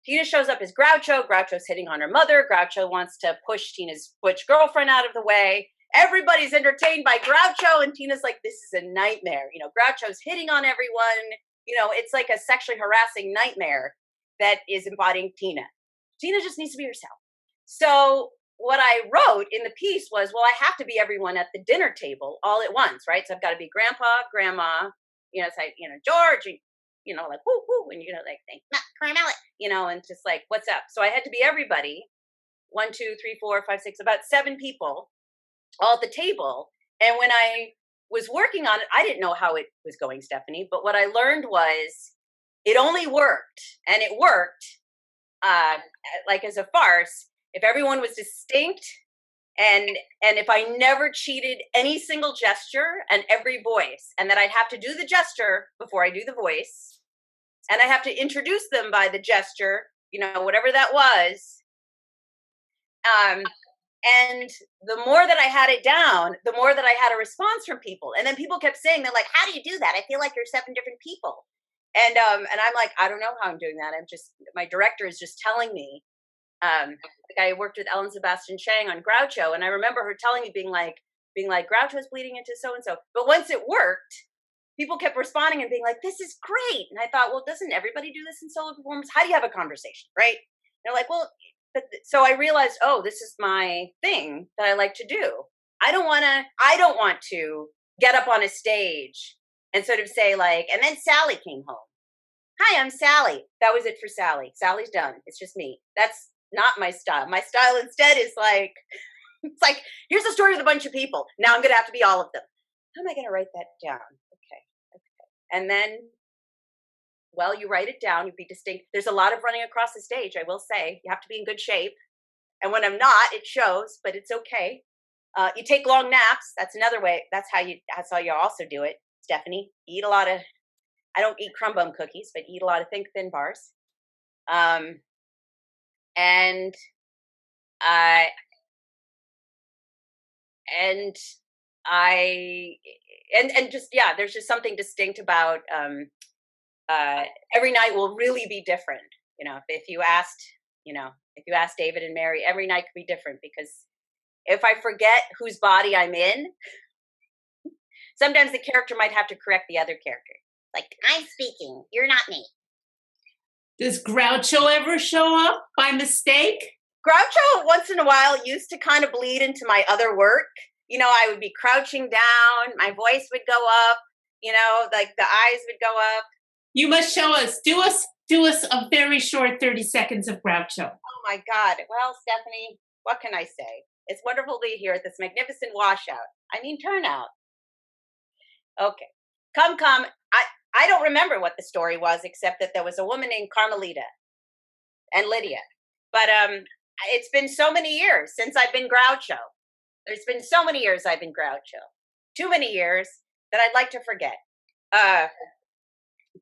Speaker 2: Tina shows up as Groucho. Groucho's hitting on her mother. Groucho wants to push Tina's butch girlfriend out of the way. Everybody's entertained by Groucho, and Tina's like, this is a nightmare. Groucho's hitting on everyone. It's like a sexually harassing nightmare that is embodying Tina. Tina just needs to be herself. So what I wrote in the piece was, well, I have to be everyone at the dinner table all at once, right? So I've got to be grandpa, grandma, it's like, George, and, like, whoo, whoo, and, like, caramel, and just like, what's up? So I had to be everybody, 1, 2, 3, 4, 5, 6, about 7 people all at the table. And when I was working on it, I didn't know how it was going, Stephanie, but what I learned was it only worked, and it worked like as a farce, if everyone was distinct, and if I never cheated any single gesture and every voice, and that I'd have to do the gesture before I do the voice, and I have to introduce them by the gesture, whatever that was. And the more that I had it down, the more that I had a response from people. And then people kept saying, they're like, how do you do that? I feel like you're 7 different people. And I'm like, I don't know how I'm doing that. My director is just telling me. I worked with Ellen Sebastian Chang on Groucho, and I remember her telling me, being like, Groucho's bleeding into so-and-so. But once it worked, people kept responding and being like, this is great. And I thought, well, doesn't everybody do this in solo performance? How do you have a conversation, right? And they're like, well, so I realized, oh, this is my thing that I like to do. I don't want to get up on a stage and sort of say like, and then Sally came home. Hi, I'm Sally. That was it for Sally. Sally's done. It's just me. That's not my style. My style instead is like, it's like, here's a story with a bunch of people. Now I'm going to have to be all of them. How am I going to write that down? Okay. And then, well, you write it down, you be distinct. There's a lot of running across the stage, I will say. You have to be in good shape. And when I'm not, it shows, but it's okay. You take long naps. That's another way. That's how you also do it, Stephanie. Eat a lot of, I don't eat crumb bum cookies, but eat a lot of Think Thin bars. There's just something distinct about, every night will really be different. If you asked David and Mary, every night could be different, because if I forget whose body I'm in, sometimes the character might have to correct the other character.
Speaker 3: Like, I'm speaking, you're not me.
Speaker 1: Does Groucho ever show up by mistake?
Speaker 2: Groucho once in a while used to kind of bleed into my other work. I would be crouching down, my voice would go up, like the eyes would go up.
Speaker 1: You must show us. Do us a very short 30 seconds of Groucho.
Speaker 2: Oh my God. Well, Stephanie, what can I say? It's wonderful to be here at this magnificent washout. Turnout. Okay. Come. I don't remember what the story was, except that there was a woman named Carmelita and Lydia. But it's been so many years since I've been Groucho. There's been so many years I've been Groucho. Too many years that I'd like to forget.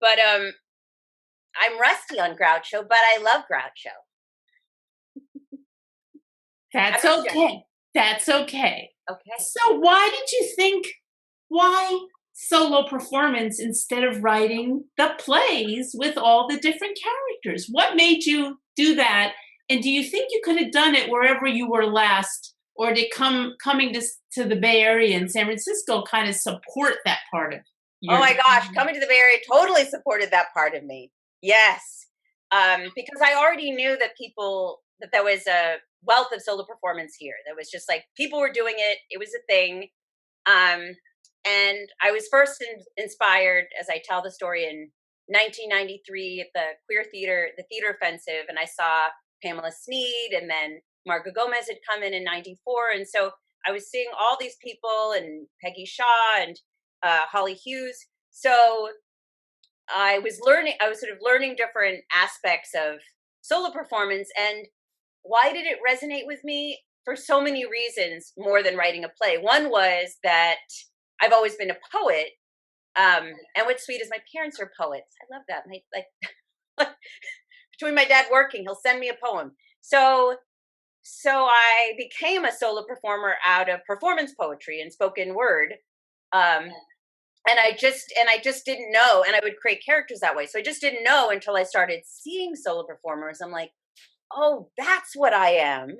Speaker 2: But I'm rusty on Groucho, but I love Groucho.
Speaker 1: That's okay. That's okay.
Speaker 2: Okay.
Speaker 1: So why solo performance instead of writing the plays with all the different characters? What made you do that? And do you think you could have done it wherever you were last? Or did coming to the Bay Area and San Francisco kind of support that part of you?
Speaker 2: Oh my gosh, coming to the Bay Area totally supported that part of me. Yes. Because I already knew that there was a wealth of solo performance here. There was just like, people were doing it. It was a thing. And I was first inspired, as I tell the story in 1993 at the the Theater Offensive, and I saw Pamela Sneed, and then Marga Gomez had come in 94. And so I was seeing all these people, and Peggy Shaw and Holly Hughes. So I was sort of learning different aspects of solo performance. And why did it resonate with me? For so many reasons, more than writing a play. One was that I've always been a poet. And what's sweet is my parents are poets. I love that. Between my dad working, he'll send me a poem. So I became a solo performer out of performance poetry and spoken word. And I just didn't know, and I would create characters that way. So I just didn't know until I started seeing solo performers. I'm like, oh, that's what I am.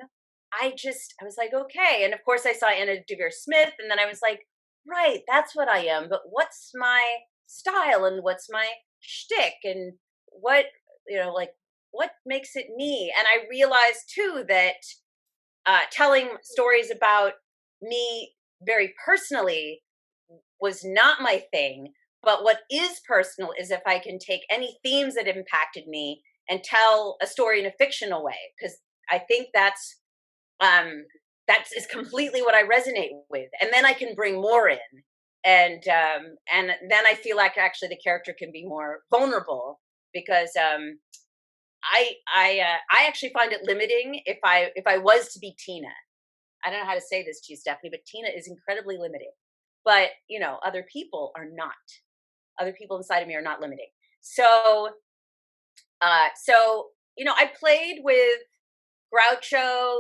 Speaker 2: I was like, okay. And of course I saw Anna Deavere Smith, and then I was like, right, that's what I am. But what's my style, and what's my shtick, and what, what makes it me? And I realized too that telling stories about me very personally was not my thing. But what is personal is if I can take any themes that impacted me and tell a story in a fictional way, because I think that is completely what I resonate with, and then I can bring more in, and then I feel like actually the character can be more vulnerable, because I actually find it limiting if I was to be Tina. I don't know how to say this to you, Stephanie, but Tina is incredibly limiting. But other people are not. Other people inside of me are not limiting. So I played with Groucho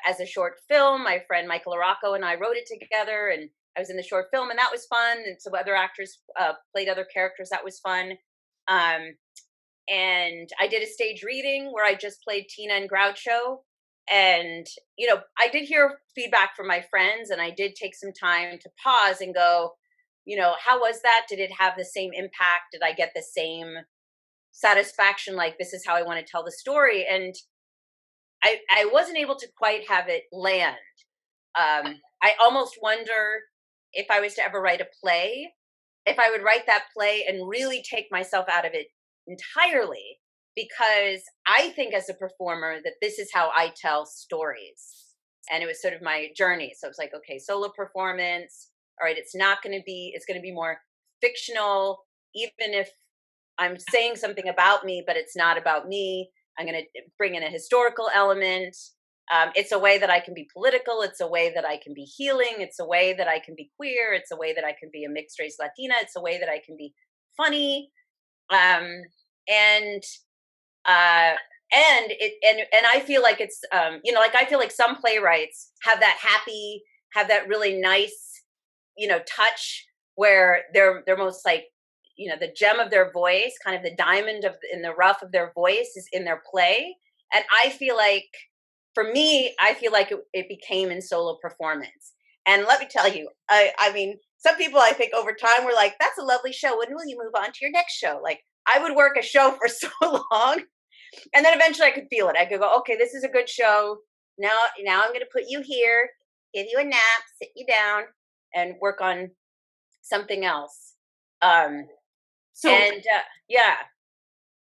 Speaker 2: as a short film. My friend Michael Aracco and I wrote it together, and I was in the short film, and that was fun. And some other actors played other characters. That was fun. And I did a stage reading where I just played Tina and Groucho. And, I did hear feedback from my friends, and I did take some time to pause and go, how was that? Did it have the same impact? Did I get the same satisfaction? Like, this is how I want to tell the story. And I wasn't able to quite have it land. I almost wonder if I was to ever write a play, if I would write that play and really take myself out of it entirely, because I think as a performer that this is how I tell stories. And it was sort of my journey. So it's like, okay, solo performance. All right, it's going to be more fictional, even if I'm saying something about me, but it's not about me. I'm going to bring in a historical element. It's a way that I can be political. It's a way that I can be healing. It's a way that I can be queer. It's a way that I can be a mixed race Latina. It's a way that I can be funny. And I feel like it's I feel like some playwrights have that really nice touch where they're most like the gem of their voice, kind of the diamond in the rough of their voice is in their play. And I feel like for me, it became in solo performance. And let me tell you, I mean, some people I think over time were like, that's a lovely show. When will you move on to your next show? Like, I would work a show for so long, and then eventually I could feel it. I could go, okay, this is a good show. Now I'm going to put you here, give you a nap, sit you down, and work on something else.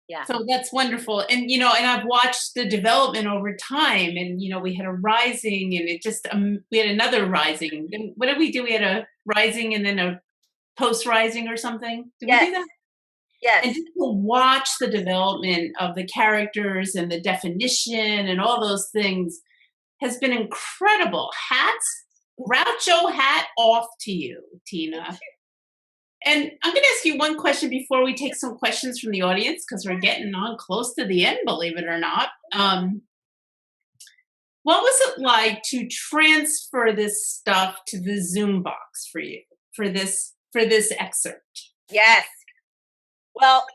Speaker 2: Yeah.
Speaker 1: So that's wonderful. And, and I've watched the development over time, and, we had a Rising, and it just, we had another Rising. And what did we do? We had a Rising and then a post-Rising or something. Did we do that?
Speaker 2: Yes.
Speaker 1: And just to watch the development of the characters and the definition and all those things has been incredible. Groucho hat off to you, Tina. And I'm going to ask you one question before we take some questions from the audience, because we're getting on close to the end, believe it or not. What was it like to transfer this stuff to the Zoom box for you, for this excerpt?
Speaker 2: Yes. Well,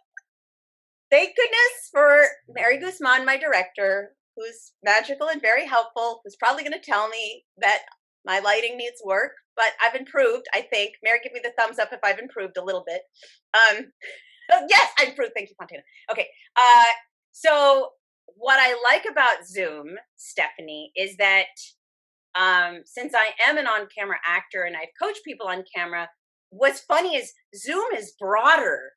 Speaker 2: thank goodness for Mary Guzman, my director, who's magical and very helpful, who's probably going to tell me that my lighting needs work, but I've improved, I think. Mary, give me the thumbs up if I've improved a little bit. Yes, I improved. Thank you, Fontana. Okay. So what I like about Zoom, Stephanie, is that since I am an on-camera actor and I've coached people on camera, what's funny is Zoom is broader.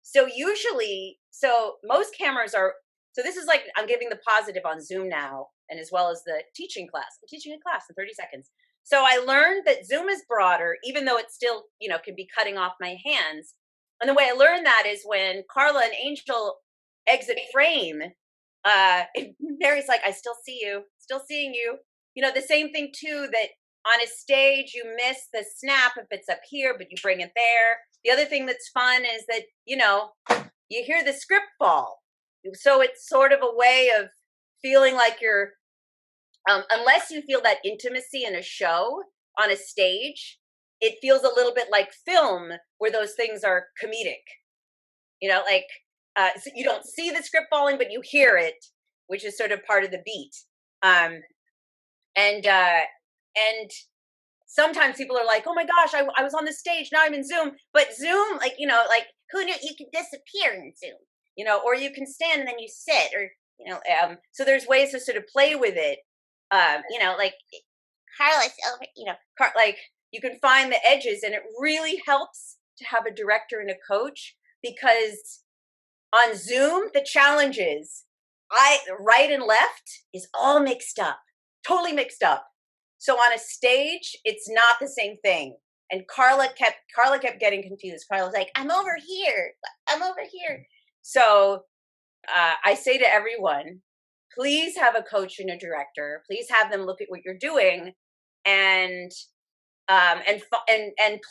Speaker 2: So usually, so most cameras are, so this is like, I'm giving the positive on Zoom now, and as well as the teaching class. I'm teaching a class in 30 seconds. So I learned that Zoom is broader, even though it still, can be cutting off my hands. And the way I learned that is when Carla and Angel exit frame, Mary's like, I still see you, still seeing you. The same thing too, that on a stage, you miss the snap if it's up here, but you bring it there. The other thing that's fun is that, you hear the script fall. So it's sort of a way of feeling like you're, unless you feel that intimacy in a show on a stage, it feels a little bit like film where those things are comedic. So you don't see the script falling, but you hear it, which is sort of part of the beat. And sometimes people are like, oh my gosh, I was on the stage, now I'm in Zoom. But Zoom,
Speaker 3: Who knew you could disappear in Zoom?
Speaker 2: or you can stand and then you sit, or, so there's ways to sort of play with it.
Speaker 3: Carlos over,
Speaker 2: You can find the edges, and it really helps to have a director and a coach, because on Zoom, the challenge is right and left is all mixed up, totally mixed up. So on a stage, it's not the same thing. And Carla kept getting confused. Carla was like,
Speaker 3: I'm over here. I'm over here.
Speaker 2: So I say to everyone, please have a coach and a director. Please have them look at what you're doing, and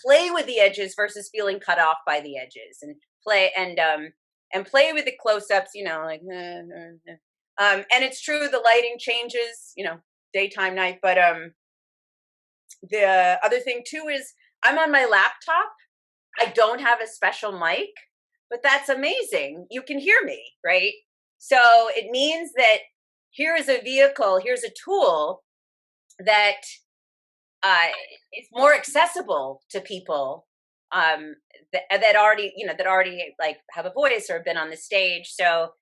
Speaker 2: play with the edges versus feeling cut off by the edges, and play with the close-ups. And it's true, the lighting changes. Daytime, night, but the other thing too is I'm on my laptop. I don't have a special mic, but that's amazing. You can hear me, right? So it means that here is a vehicle, here's a tool that is more accessible to people that already, like have a voice or have been on the stage. So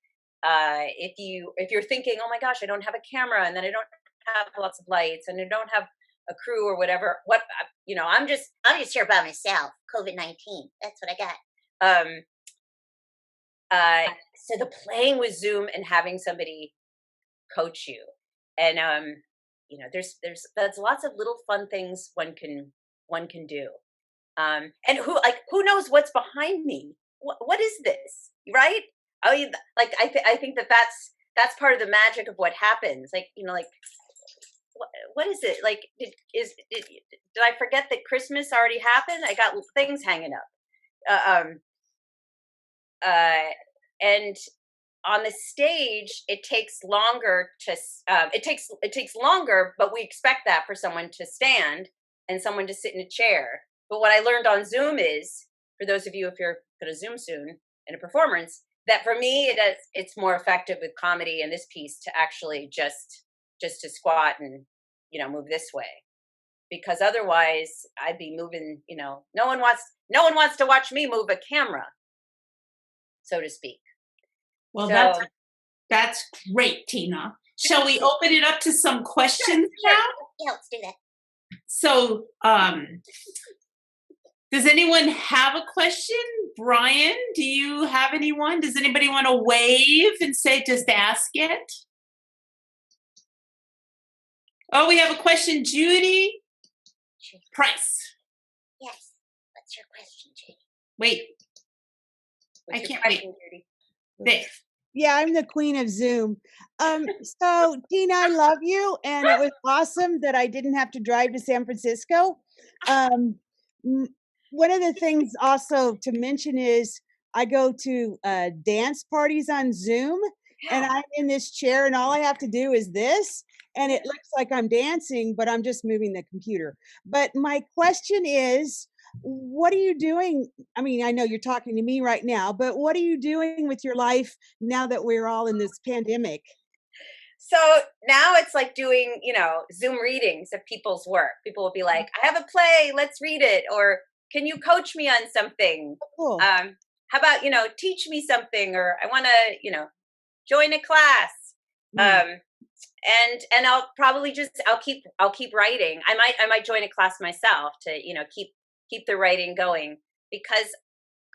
Speaker 2: if you're thinking, oh my gosh, I don't have a camera, and then I don't have lots of lights, and I don't have a crew or whatever, I'm just
Speaker 3: here by myself. COVID-19. That's what I got.
Speaker 2: So the playing with Zoom and having somebody coach you, and there's lots of little fun things one can do, and who knows what's behind me? What is this, right? I think that's part of the magic of what happens. What is it? Did I forget that Christmas already happened? I got things hanging up. And on the stage, it takes longer it takes longer, but we expect that for someone to stand and someone to sit in a chair. But what I learned on Zoom is, for those of you, if you're going to Zoom soon in a performance, that for me, it's more effective with comedy and this piece to actually just to squat and, move this way, because otherwise I'd be moving, no one wants to watch me move a camera, so to speak.
Speaker 1: Well,
Speaker 2: So,
Speaker 1: that's great, Tina. Shall we open it up to some questions now?
Speaker 3: Yeah, let's do that.
Speaker 1: So, does anyone have a question? Brian, do you have anyone? Does anybody want to wave and say, just ask it? Oh, we have a question, Judy Price.
Speaker 3: Yes. What's your question, Judy?
Speaker 1: Wait,
Speaker 2: what's
Speaker 1: I
Speaker 2: your
Speaker 1: can't
Speaker 2: question, Judy?
Speaker 1: there.
Speaker 5: Yeah, I'm the queen of Zoom. So Tina, I love you, and it was awesome that I didn't have to drive to San Francisco. One of the things also to mention is I go to dance parties on Zoom, and I'm in this chair, and all I have to do is this, and it looks like I'm dancing, but I'm just moving the computer. But my question is, what are you doing? I mean, I know you're talking to me right now, but what are you doing with your life now that we're all in this pandemic?
Speaker 2: So now it's like doing, Zoom readings of people's work. People will be like, I have a play, let's read it. Or can you coach me on something?
Speaker 5: Cool.
Speaker 2: How about, teach me something, or I want to, join a class. And I'll probably I'll keep writing. I might join a class myself to, keep the writing going, because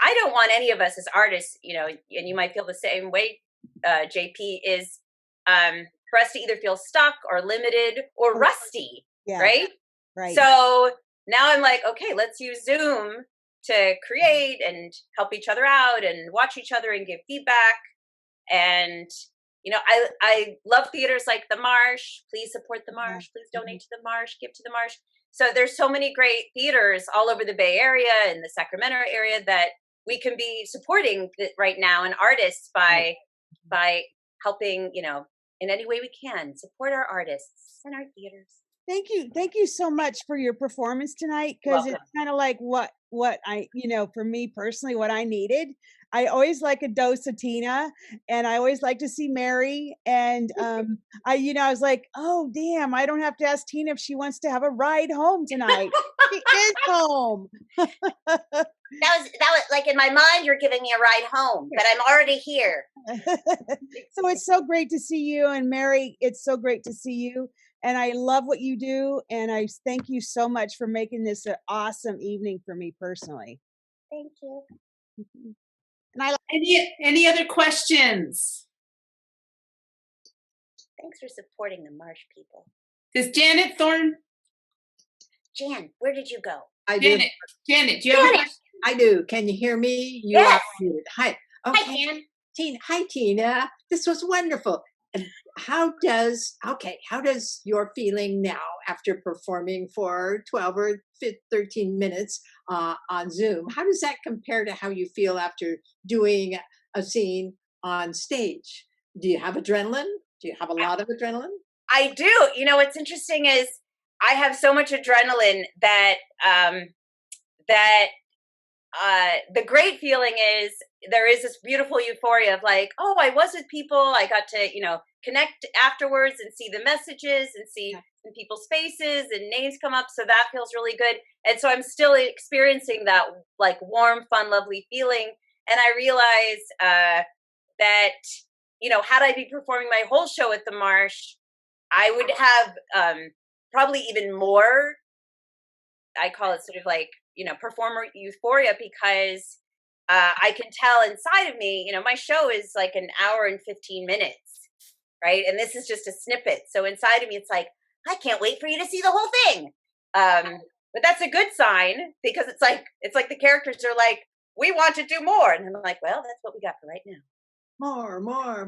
Speaker 2: I don't want any of us as artists, and you might feel the same way, JP, is for us to either feel stuck or limited or rusty,
Speaker 5: Yeah.
Speaker 2: right?
Speaker 5: Right.
Speaker 2: So now I'm like, okay, let's use Zoom to create and help each other out and watch each other and give feedback. And I love theaters like the Marsh. Please support the Marsh. Please donate to the Marsh. Give to the Marsh. So there's so many great theaters all over the Bay Area and the Sacramento area that we can be supporting right now, and artists by helping, in any way we can support our artists and our theaters.
Speaker 5: Thank you so much for your performance tonight, because it's kind of like what I, for me personally, what I needed. I always like a dose of Tina, and I always like to see Mary, and I was like, oh damn, I don't have to ask Tina if she wants to have a ride home tonight. She is home.
Speaker 3: That was like, in my mind, you're giving me a ride home, but I'm already here.
Speaker 5: So it's so great to see you, and Mary, it's so great to see you. And I love what you do, and I thank you so much for making this an awesome evening for me personally.
Speaker 3: Thank you.
Speaker 5: And
Speaker 1: Any other questions?
Speaker 3: Thanks for supporting the Marsh people.
Speaker 1: Does Janet Thorne?
Speaker 3: Jan, where did you go?
Speaker 6: I do.
Speaker 1: Janet, do you have a question?
Speaker 6: I do. Can you hear me? You
Speaker 3: Yes.
Speaker 6: are muted. Hi.
Speaker 3: Hi,
Speaker 6: Okay.
Speaker 3: Jan.
Speaker 6: Hi, Tina. This was wonderful. And how does your feeling now after performing for 12 or 13 minutes on Zoom, how does that compare to how you feel after doing a scene on stage? Do you have adrenaline? Do you have a lot of adrenaline?
Speaker 2: I do. What's interesting is I have so much adrenaline that the great feeling is there is this beautiful euphoria of like, oh, I was with people. I got to, connect afterwards and see the messages and see in people's faces and names come up. So that feels really good. And so I'm still experiencing that like warm, fun, lovely feeling. And I realize that, had I be performing my whole show at the Marsh, I would have probably even more, I call it sort of like, performer euphoria, because I can tell inside of me, my show is like an hour and 15 minutes, right? And this is just a snippet. So inside of me, it's like, I can't wait for you to see the whole thing. But that's a good sign, because it's like the characters are like, we want to do more. And I'm like, well, that's what we got for right now.
Speaker 6: More.
Speaker 2: More.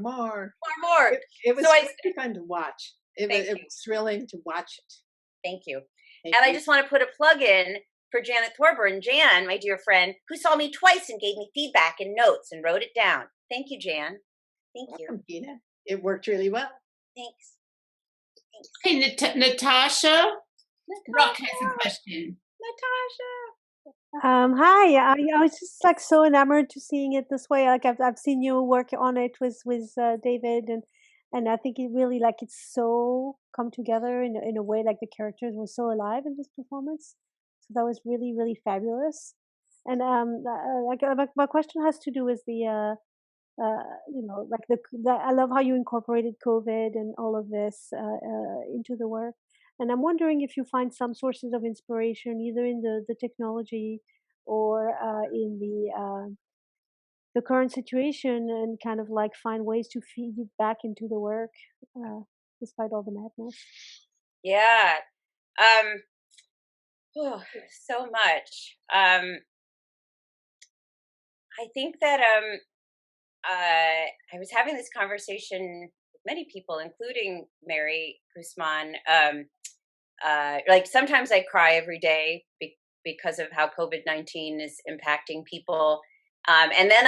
Speaker 6: It was
Speaker 2: So
Speaker 6: really fun to watch. It was thrilling to watch it.
Speaker 2: Thank you.
Speaker 6: Thank
Speaker 2: And I
Speaker 6: you.
Speaker 2: just want to put a plug in for Janet Thorburn, Jan, my dear friend, who saw me twice and gave me feedback and notes and wrote it down. Thank you, Jan. Thank you.
Speaker 6: Welcome, Tina. It worked really well.
Speaker 2: Thanks.
Speaker 1: Hey, Natasha. Rock has a question.
Speaker 2: Natasha.
Speaker 7: Hi. I was just like so enamored to seeing it this way. Like I've seen you work on it with David, and I think it really like it's so come together in a way, like the characters were so alive in this performance. So that was really, really fabulous. And my question has to do with the like I love how you incorporated COVID and all of this into the work. And I'm wondering if you find some sources of inspiration either in the technology or in the current situation, and kind of like find ways to feed it back into the work despite all the madness.
Speaker 2: Yeah. So much. I think that I was having this conversation with many people, including Mary Guzman. Like sometimes I cry every day because of how COVID-19 is impacting people. And then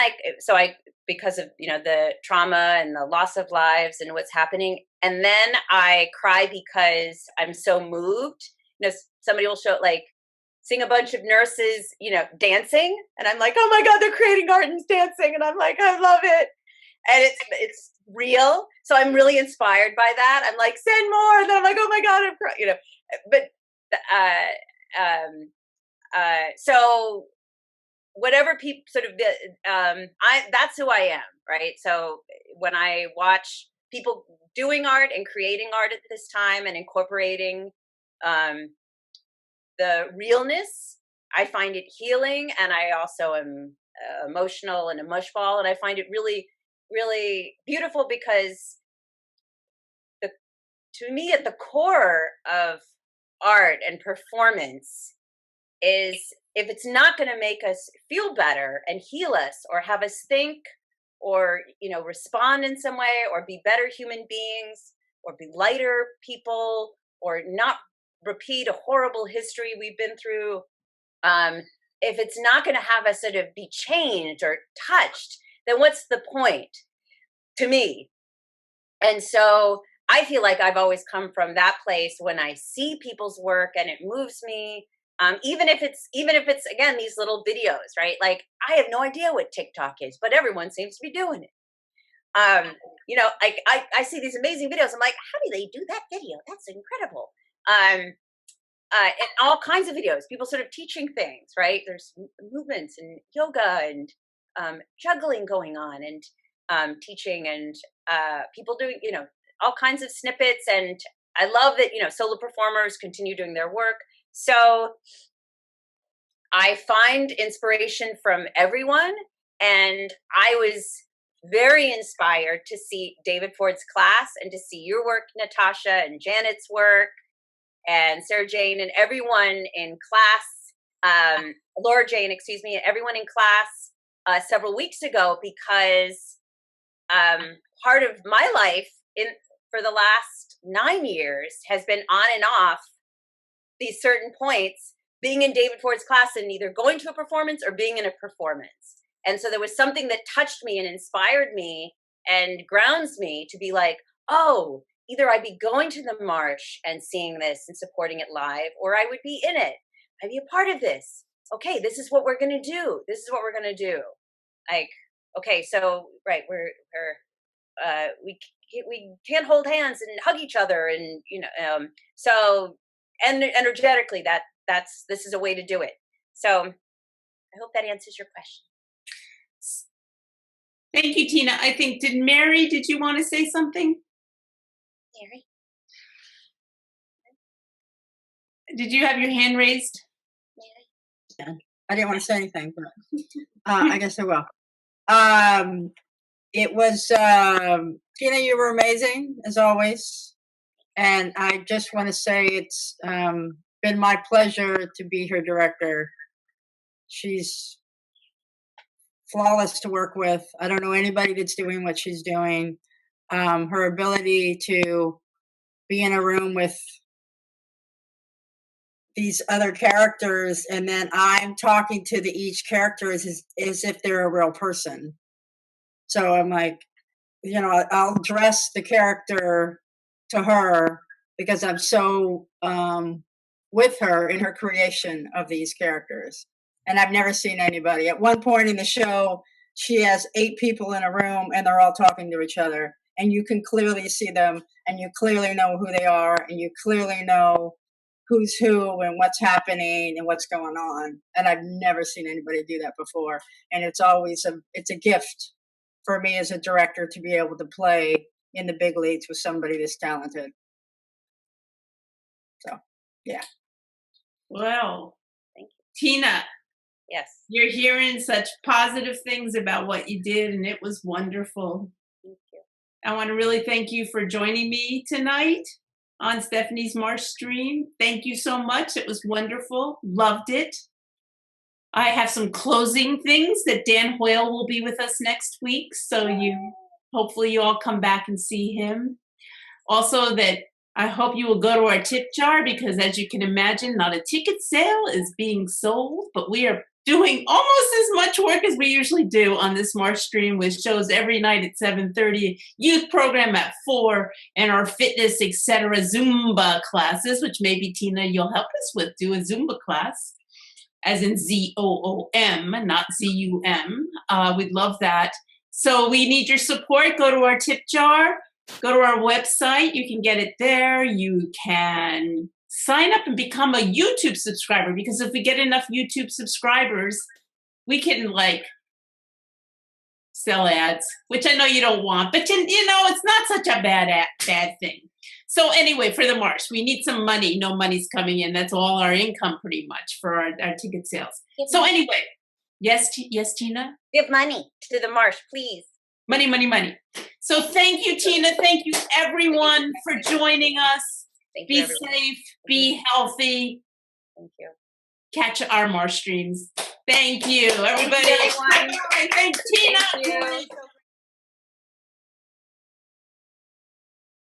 Speaker 2: because of, the trauma and the loss of lives and what's happening. And then I cry because I'm so moved. Somebody will sing a bunch of nurses, dancing. And I'm like, oh my God, they're creating art and dancing. And I'm like, I love it. And it's real. So I'm really inspired by that. I'm like, send more. And then I'm like, oh my God, I'm crying, but, so whatever people sort of, that's who I am. Right. So when I watch people doing art and creating art at this time and incorporating, the realness, I find it healing. And I also am emotional and a mushball, and I find it really, really beautiful because to me, at the core of art and performance is if it's not going to make us feel better and heal us or have us think or respond in some way or be better human beings or be lighter people or not repeat a horrible history we've been through, if it's not going to have us sort of be changed or touched, then what's the point to me? And so I feel like I've always come from that place when I see people's work and it moves me. Even if it's again these little videos, right? Like I have no idea what TikTok is, but everyone seems to be doing it. I see these amazing videos. I'm like, how do they do that video? That's incredible. And all kinds of videos, people sort of teaching things, right? There's movements and yoga and juggling going on and teaching and people doing, all kinds of snippets. And I love that, solo performers continue doing their work. So I find inspiration from everyone. And I was very inspired to see David Ford's class and to see your work, Natasha, and Janet's work, and Sarah Jane, and everyone in class, Laura Jane, excuse me, and everyone in class several weeks ago, because part of my life for the last 9 years has been on and off these certain points, being in David Ford's class and either going to a performance or being in a performance. And so there was something that touched me and inspired me and grounds me to be like, oh, either I'd be going to the march and seeing this and supporting it live, or I would be in it. I'd be a part of this. Okay, this is what we're going to do. This is what we're going to do. Like, okay, so, right, we can't hold hands and hug each other. And, so energetically, this is a way to do it. So I hope that answers your question.
Speaker 1: Thank you, Tina. I think, did you want to say something?
Speaker 3: Mary?
Speaker 1: Did you have your hand raised?
Speaker 3: Mary?
Speaker 8: I didn't want to say anything, but I guess I will. It was, Tina, you were amazing, as always. And I just want to say it's been my pleasure to be her director. She's flawless to work with. I don't know anybody that's doing what she's doing. Her ability to be in a room with these other characters and then I'm talking to each character as if they're a real person. So I'm like, I'll dress the character to her because I'm so with her in her creation of these characters. And I've never seen anybody. At one point in the show, she has 8 people in a room and they're all talking to each other. And you can clearly see them and you clearly know who they are and you clearly know who's who and what's happening and what's going on. And I've never seen anybody do that before. And it's always it's a gift for me as a director to be able to play in the big leagues with somebody this talented. So, yeah.
Speaker 1: Well,
Speaker 2: thank you.
Speaker 1: Tina.
Speaker 2: Yes.
Speaker 1: You're hearing such positive things about what you did, and it was wonderful.
Speaker 2: Thank you.
Speaker 1: I want to really thank you for joining me tonight on Stephanie's Marsh stream. Thank you so much. It was wonderful. Loved it. I have some closing things that Dan Hoyle will be with us next week, so hopefully you all come back and see him. Also, that I hope you will go to our tip jar because, as you can imagine, not a ticket sale is being sold, but we are doing almost as much work as we usually do on this March stream, with shows every night at 7:30, youth program at 4, and our fitness, etc. Zumba classes, which maybe, Tina, you'll help us with, do a Zumba class, as in ZOOM, not ZUM. We'd love that. So we need your support. Go to our tip jar. Go to our website. You can get it there. You can sign up and become a YouTube subscriber, because if we get enough YouTube subscribers, we can sell ads, which I know you don't want, but it's not such a bad thing. So anyway, for the March, we need some money. No money's coming in. That's all our income pretty much for our ticket sales. So anyway, Yes, yes, Tina?
Speaker 2: Give money to the marsh, please.
Speaker 1: Money, money, money. So thank you, Tina. Thank you, everyone, for joining us.
Speaker 2: Thank you,
Speaker 1: Be
Speaker 2: everyone.
Speaker 1: safe, be healthy,
Speaker 2: Thank you.
Speaker 1: catch our marsh streams. Thank you, everybody.
Speaker 2: everyone.
Speaker 1: Thank Tina.
Speaker 2: Thank you.